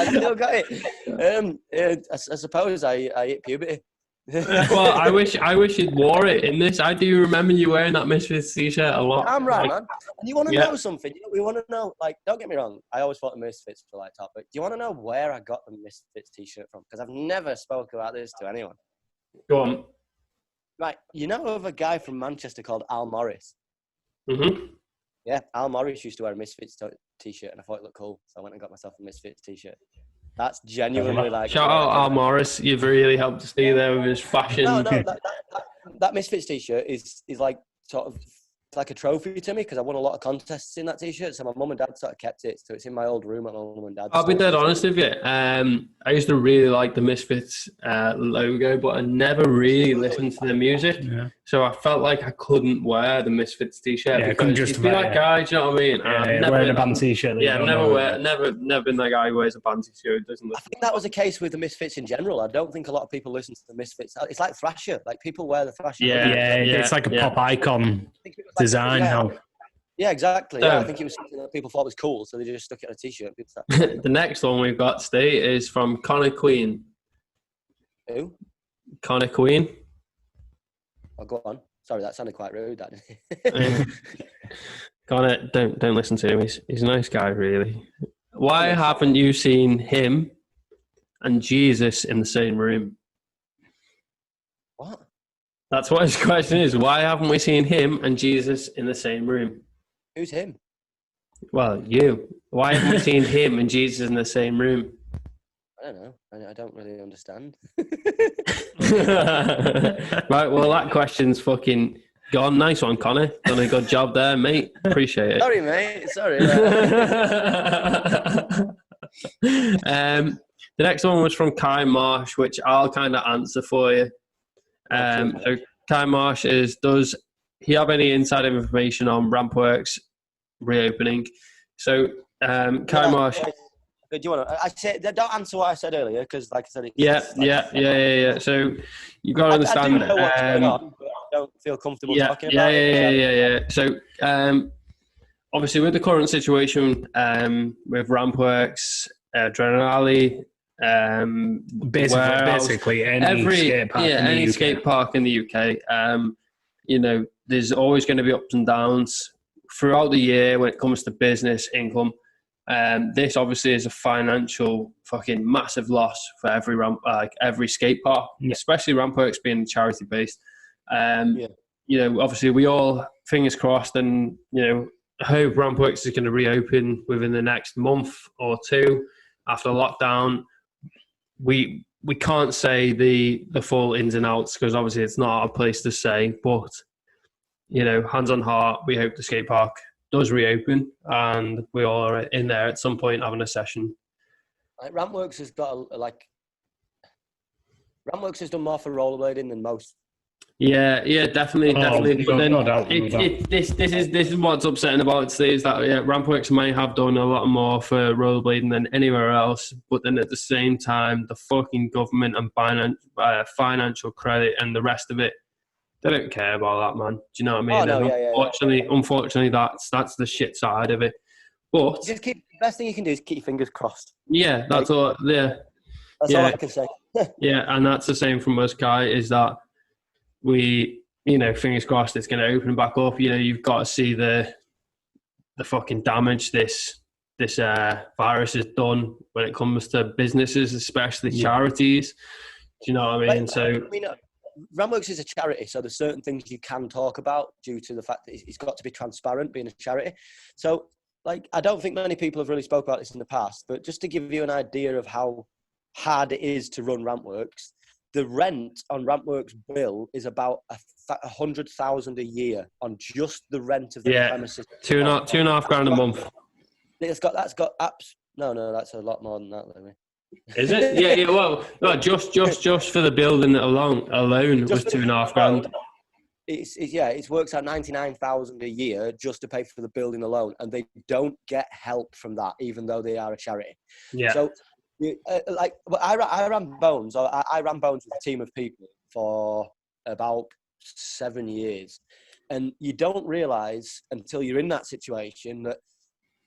still got it. I suppose I hit puberty. Well, I wish you'd wore it in this. I do remember you wearing that Misfits t-shirt a lot. I'm right, man. And you want to know something? We want to know, like, don't get me wrong. I always thought the Misfits were like top, but do you want to know where I got the Misfits t-shirt from? Because I've never spoke about this to anyone. Go on. Right, you know of a guy from Manchester called Al Morris? Mm-hmm. Yeah, Al Morris used to wear a Misfits t-shirt, and I thought it looked cool, so I went and got myself a Misfits t-shirt. That's genuinely like... Shout out Al Morris. You've really helped us stay there with his fashion. No, that Misfits t-shirt is like sort of like a trophy to me because I won a lot of contests in that t-shirt. So my mum and dad sort of kept it. So it's in my old room at my mum and dad's. I'll be dead honest with you. I used to really like the Misfits logo, but I never really listened to the music. Yeah. So I felt like I couldn't wear the Misfits t-shirt. Yeah, I couldn't just be that guy. Do you know what I mean? Wearing a band t-shirt. Yeah, never been that guy who wears a band t-shirt. Doesn't look. I think that was the case with the Misfits in general. I don't think a lot of people listen to the Misfits. It's like Thrasher. Like people wear the Thrasher. Yeah, it's like a pop icon design now. Yeah, exactly. So, I think it was something that people thought was cool, so they just stuck it on a t-shirt. The next one we've got, Steve, is from Connor Queen. Who? Connor Queen. Oh, go on. Sorry, that sounded quite rude. That Connor, don't listen to him. He's a nice guy, really. Why haven't you seen him and Jesus in the same room? What? That's what his question is. Why haven't we seen him and Jesus in the same room? Who's him? Well, you. Why haven't we seen him and Jesus in the same room? I don't know. I don't really understand. Right, well, that question's fucking gone. Nice one, Connor. Done a good job there, mate. Appreciate it. Sorry, mate. Sorry. The next one was from Kai Marsh, which I'll kind of answer for you. So Kai Marsh is, does he have any inside information on Rampworks reopening? So Kai Marsh. Do you want to? I said don't answer what I said earlier because, like I said, yeah. So you got to understand. I do know what's going on, but I don't feel comfortable talking about it. Yeah. So obviously, with the current situation with Rampworks, Adrenali, basically any skate park in the UK. There's always going to be ups and downs throughout the year when it comes to business income. This obviously is a financial fucking massive loss for every skate park, especially Rampworks being charity based. Obviously we all, fingers crossed, and hope Rampworks is going to reopen within the next month or two after lockdown. We can't say the full ins and outs because obviously it's not our place to say, but hands on heart, we hope the skate park does reopen and we all are in there at some point having a session. Rampworks has got Rampworks has done more for rollerblading than most. Yeah, definitely. But then no doubt. This is what's upsetting about it today is that Rampworks might have done a lot more for rollerblading than anywhere else, but then at the same time, the fucking government and financial credit and the rest of it, they don't care about that, man. Do you know what I mean? Oh, no, Unfortunately, that's the shit side of it. But just the best thing you can do is keep your fingers crossed. Yeah, that's all. Yeah, that's all I can say. Yeah, and that's the same from us, Kai. Is that we, fingers crossed, it's going to open back up. You've got to see the fucking damage this virus has done when it comes to businesses, especially charities. Do you know what I mean? Rampworks is a charity, so there's certain things you can talk about due to the fact that it's got to be transparent, being a charity. So, like, I don't think many people have really spoke about this in the past, but just to give you an idea of how hard it is to run Rampworks, the rent on Rampworks bill is about 100,000 a year on just the rent of the premises. Two and a half grand a month. That's got apps. No, that's a lot more than that, Louis. Is it? Yeah. Well, no, just for the building alone was 2.5 grand. It works out 99,000 a year just to pay for the building alone, and they don't get help from that, even though they are a charity. Yeah. So, I ran Bones. I ran Bones with a team of people for about 7 years, and you don't realise until you're in that situation that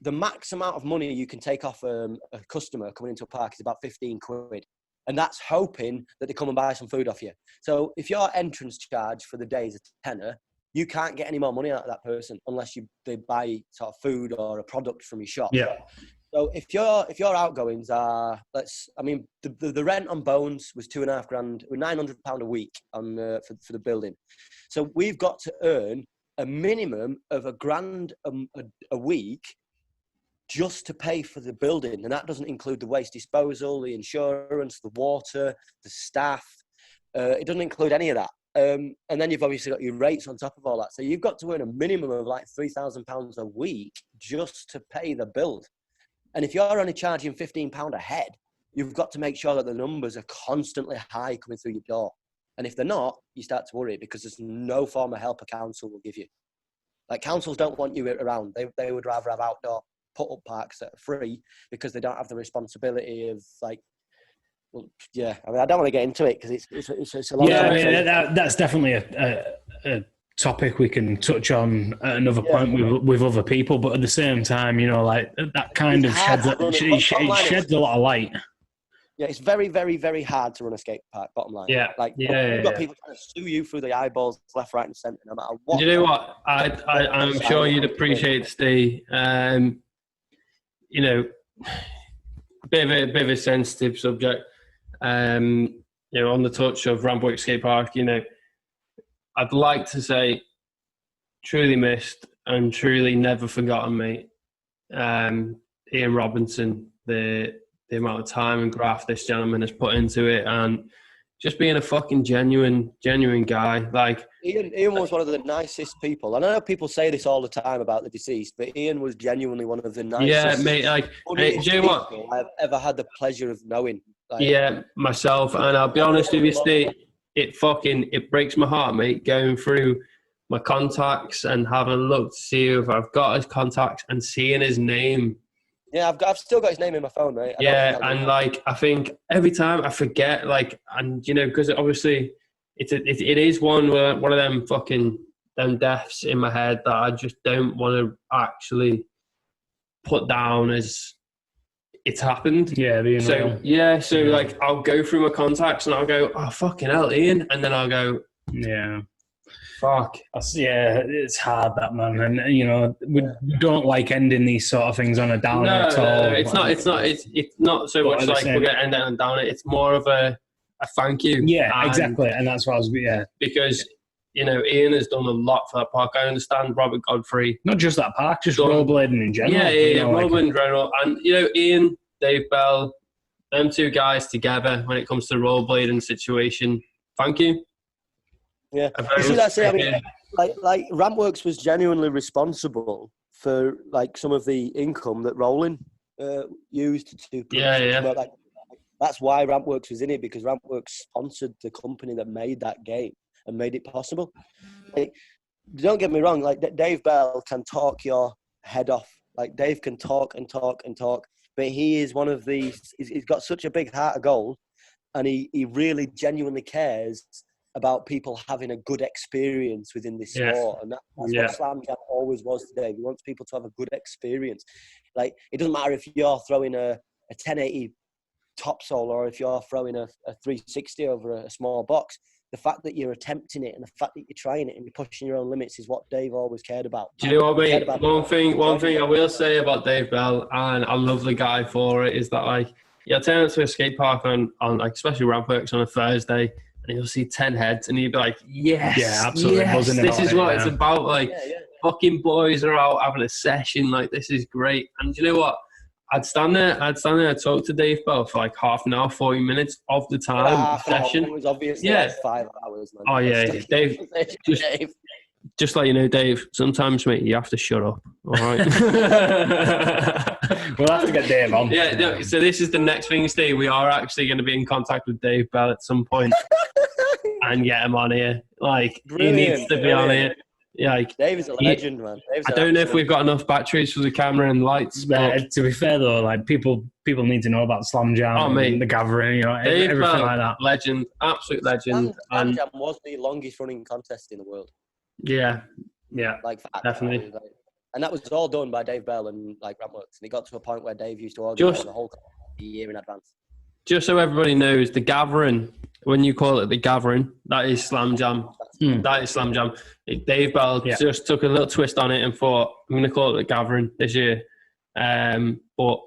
the max amount of money you can take off a customer coming into a park is about 15 quid. And that's hoping that they come and buy some food off you. So if your entrance charge for the day is a tenner, you can't get any more money out of that person unless they buy sort of food or a product from your shop. Yeah. So if your outgoings are, the rent on Bones was 2.5 grand, with £900 a week on for the building. So we've got to earn a minimum of £1 grand a week just to pay for the building. And that doesn't include the waste disposal, the insurance, the water, the staff. It doesn't include any of that. And then you've obviously got your rates on top of all that. So you've got to earn a minimum of like £3,000 a week just to pay the build. And if you're only charging £15 a head, you've got to make sure that the numbers are constantly high coming through your door. And if they're not, you start to worry because there's no form of help a council will give you. Like, councils don't want you around. They would rather have outdoor put-up parks that are free because they don't have the responsibility of, like, well, yeah. I mean, I don't want to get into it because it's a long time. Yeah, that's definitely a topic we can touch on at another point with other people, but at the same time, you know, like, that kind of sheds a lot of light. Yeah, it's very, very, very hard to run a skate park, bottom line. Yeah. Like, you've got people trying to sue you through the eyeballs, left, right, and centre, no matter what. You know what? I'm sure you'd appreciate, Steve. You know, a bit of a sensitive subject. You know, on the touch of Rampworks Skate Park, you know, I'd like to say truly missed and truly never forgotten, mate. Ian Robinson, the amount of time and graft this gentleman has put into it, and just being a fucking genuine guy. Like, Ian was one of the nicest people. And I know people say this all the time about the deceased, but Ian was genuinely one of the nicest. Yeah, mate. Like, do you know what? I've ever had the pleasure of knowing. Like, yeah, myself. And I'll be honest with you, Steve, it breaks my heart, mate, going through my contacts and having a look to see if I've got his contacts and seeing his name. Yeah, I've still got his name in my phone, mate. And like, I think every time I forget, like, and you know, because obviously it is one of them fucking them deaths in my head that I just don't want to actually put down as it's happened. Yeah, so like, I'll go through my contacts and I'll go, oh fucking hell, Ian, and then I'll go, yeah. Fuck. Yeah, it's hard, that, man. And, you know, we don't like ending these sort of things on a downer at all. No, it's not so much like we're going to end it on a downer. It's more of a thank you. Yeah, exactly. And that's what I was, Because, you know, Ian has done a lot for that park. I understand Robert Godfrey. Not just that park, just rollerblading in general. Yeah, rollerblading in general. And, you know, Ian, Dave Bell, them two guys together when it comes to the rollerblading situation, thank you. Yeah, you see, that's it. I mean, like Rampworks was genuinely responsible for like some of the income that Rolling used to. Like, that's why Rampworks was in it, because Rampworks sponsored the company that made that game and made it possible. Like, don't get me wrong. Like, Dave Bell can talk your head off. Like, Dave can talk and talk and talk, but he is one of these. He's got such a big heart of gold, and he really genuinely cares about people having a good experience within this sport. And that's what Slam Jam always was today. He wants people to have a good experience. Like, it doesn't matter if you're throwing a 1080 topsoul or if you're throwing a 360 over a small box. The fact that you're attempting it and the fact that you're trying it and you're pushing your own limits is what Dave always cared about. Do you know what, mate? One thing I will say about Dave Bell, and I love the guy for it, is that, like, you'll turn up to a skate park on like, especially Rampworks on a Thursday, and you'll see 10 heads, and you'd be like, yes, Yeah, absolutely. yes, Buzzing this about is it, what yeah. it's about. Like, fucking boys are out having a session. Like, this is great. And you know what? I'd stand there and talk to Dave Bell for like half an hour, 40 minutes of the time session. It was obviously Yeah. like 5 hours, man. Oh, yeah. Dave, just let you know, Dave, sometimes, mate, you have to shut up. All right. We'll have to get Dave on. Yeah, no, so this is the next thing, Steve. We are actually going to be in contact with Dave Bell at some point and get him on here. Like, he needs to be on here. Yeah, like, Dave is a legend, man. I don't know if we've got enough batteries for the camera and lights. But To be fair, though, like people need to know about Slam Jam and the Gathering, you know, Dave everything Bell, like that. Legend, absolute legend. Slam Jam was the longest running contest in the world. Yeah, Like, definitely. And that was all done by Dave Bell and like Rampworks. And it got to a point where Dave used to organise the whole contest a year in advance. Just so everybody knows, the Gathering, when you call it the Gathering, that is Slam Jam. That is Slam Jam. Dave Bell just took a little twist on it and thought, I'm going to call it the Gathering this year. But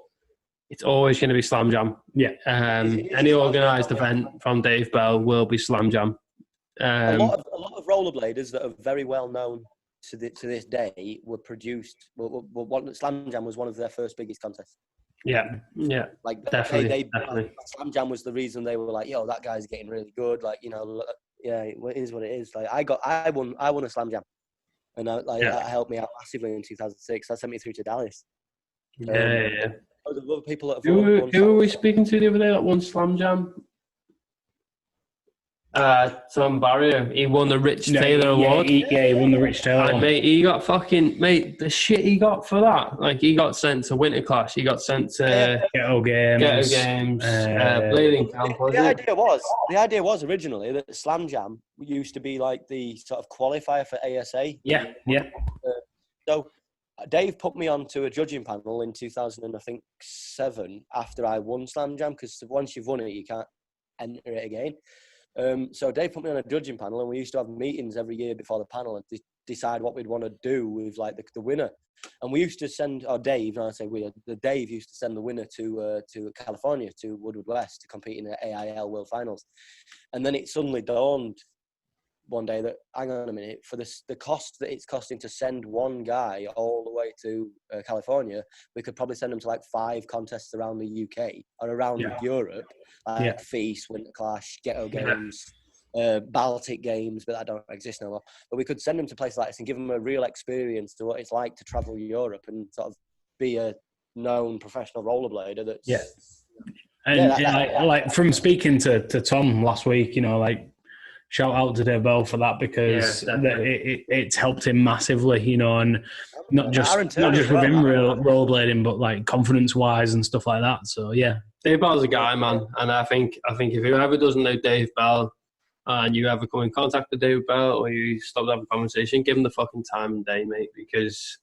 it's always going to be Slam Jam. Yeah. Any organised event from Dave Bell will be Slam Jam. A lot of rollerbladers that are very well known to this day were produced. Slam Jam was one of their first biggest contests. Yeah. Like definitely. Slam Jam was the reason they were like, yo, that guy's getting really good. Like, you know, yeah, it is what it is. Like, I won a Slam Jam, and that helped me out massively in 2006. That sent me through to Dallas. Yeah. Other people that have who were we speaking to the other day that won Slam Jam? Tom Barrio. He won the Rich Taylor Award. He won the Rich Taylor Award. Mate, he got the shit he got for that. Like, he got sent to Winter Clash. He got sent to Ghetto Games. Blading Camp. The idea was originally that Slam Jam used to be like the sort of qualifier for ASA. Yeah. So Dave put me onto a judging panel in 2007 after I won Slam Jam, because once you've won it, you can't enter it again. So Dave put me on a judging panel, and we used to have meetings every year before the panel and decide what we'd want to do with like the winner. And we used to send, Dave used to send the winner to California, to Woodward West, to compete in the AIL World Finals. And then it suddenly dawned one day that, hang on a minute, for the cost that it's costing to send one guy all the way to California, we could probably send him to like 5 contests around the UK or around Europe, like Feast, Winter Clash, Ghetto Games, Baltic Games, but that don't exist no more. But we could send him to places like this and give him a real experience to what it's like to travel Europe and sort of be a known professional rollerblader. That's like from speaking to Tom last week, you know, like, shout out to Dave Bell for that, because it's helped him massively, you know, and not just with him rollerblading, but like confidence wise and stuff like that. So yeah, Dave Bell's a guy, man, and I think if whoever doesn't know Dave Bell and you ever come in contact with Dave Bell or you stop to have a conversation, give him the fucking time and day, mate, because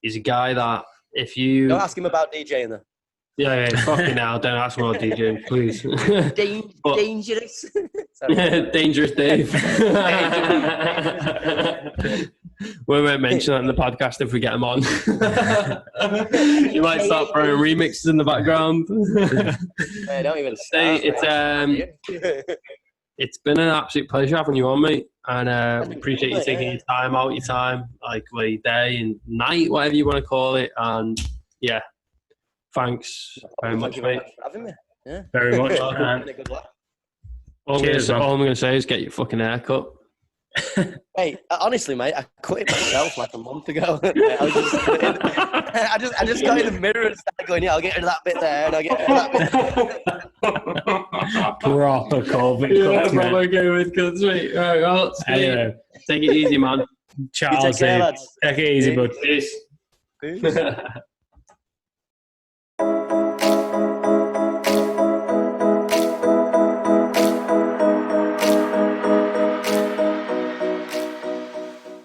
he's a guy that if you don't ask him about DJing though. Yeah, fucking hell, don't ask me about DJing, please. Dangerous. Dangerous Dave. We won't mention that in the podcast if we get him on. You might start throwing remixes in the background. Don't even start. It's been an absolute pleasure having you on, mate. And we appreciate you taking your time out, like your day and night, whatever you want to call it. And yeah. Thanks very much, mate. For having me. Yeah. Very much. Good luck. All I'm going to say is get your fucking hair cut. Hey, honestly, mate, I cut it myself like a month ago. I just got in the mirror and started going, I'll get rid of that bit there, and I'll get rid of that bit there. Proper COVID cuts, proper COVID cuts, mate. All right, well, take it easy, man. Ciao, Take care, lads. Take it easy, bud. Peace.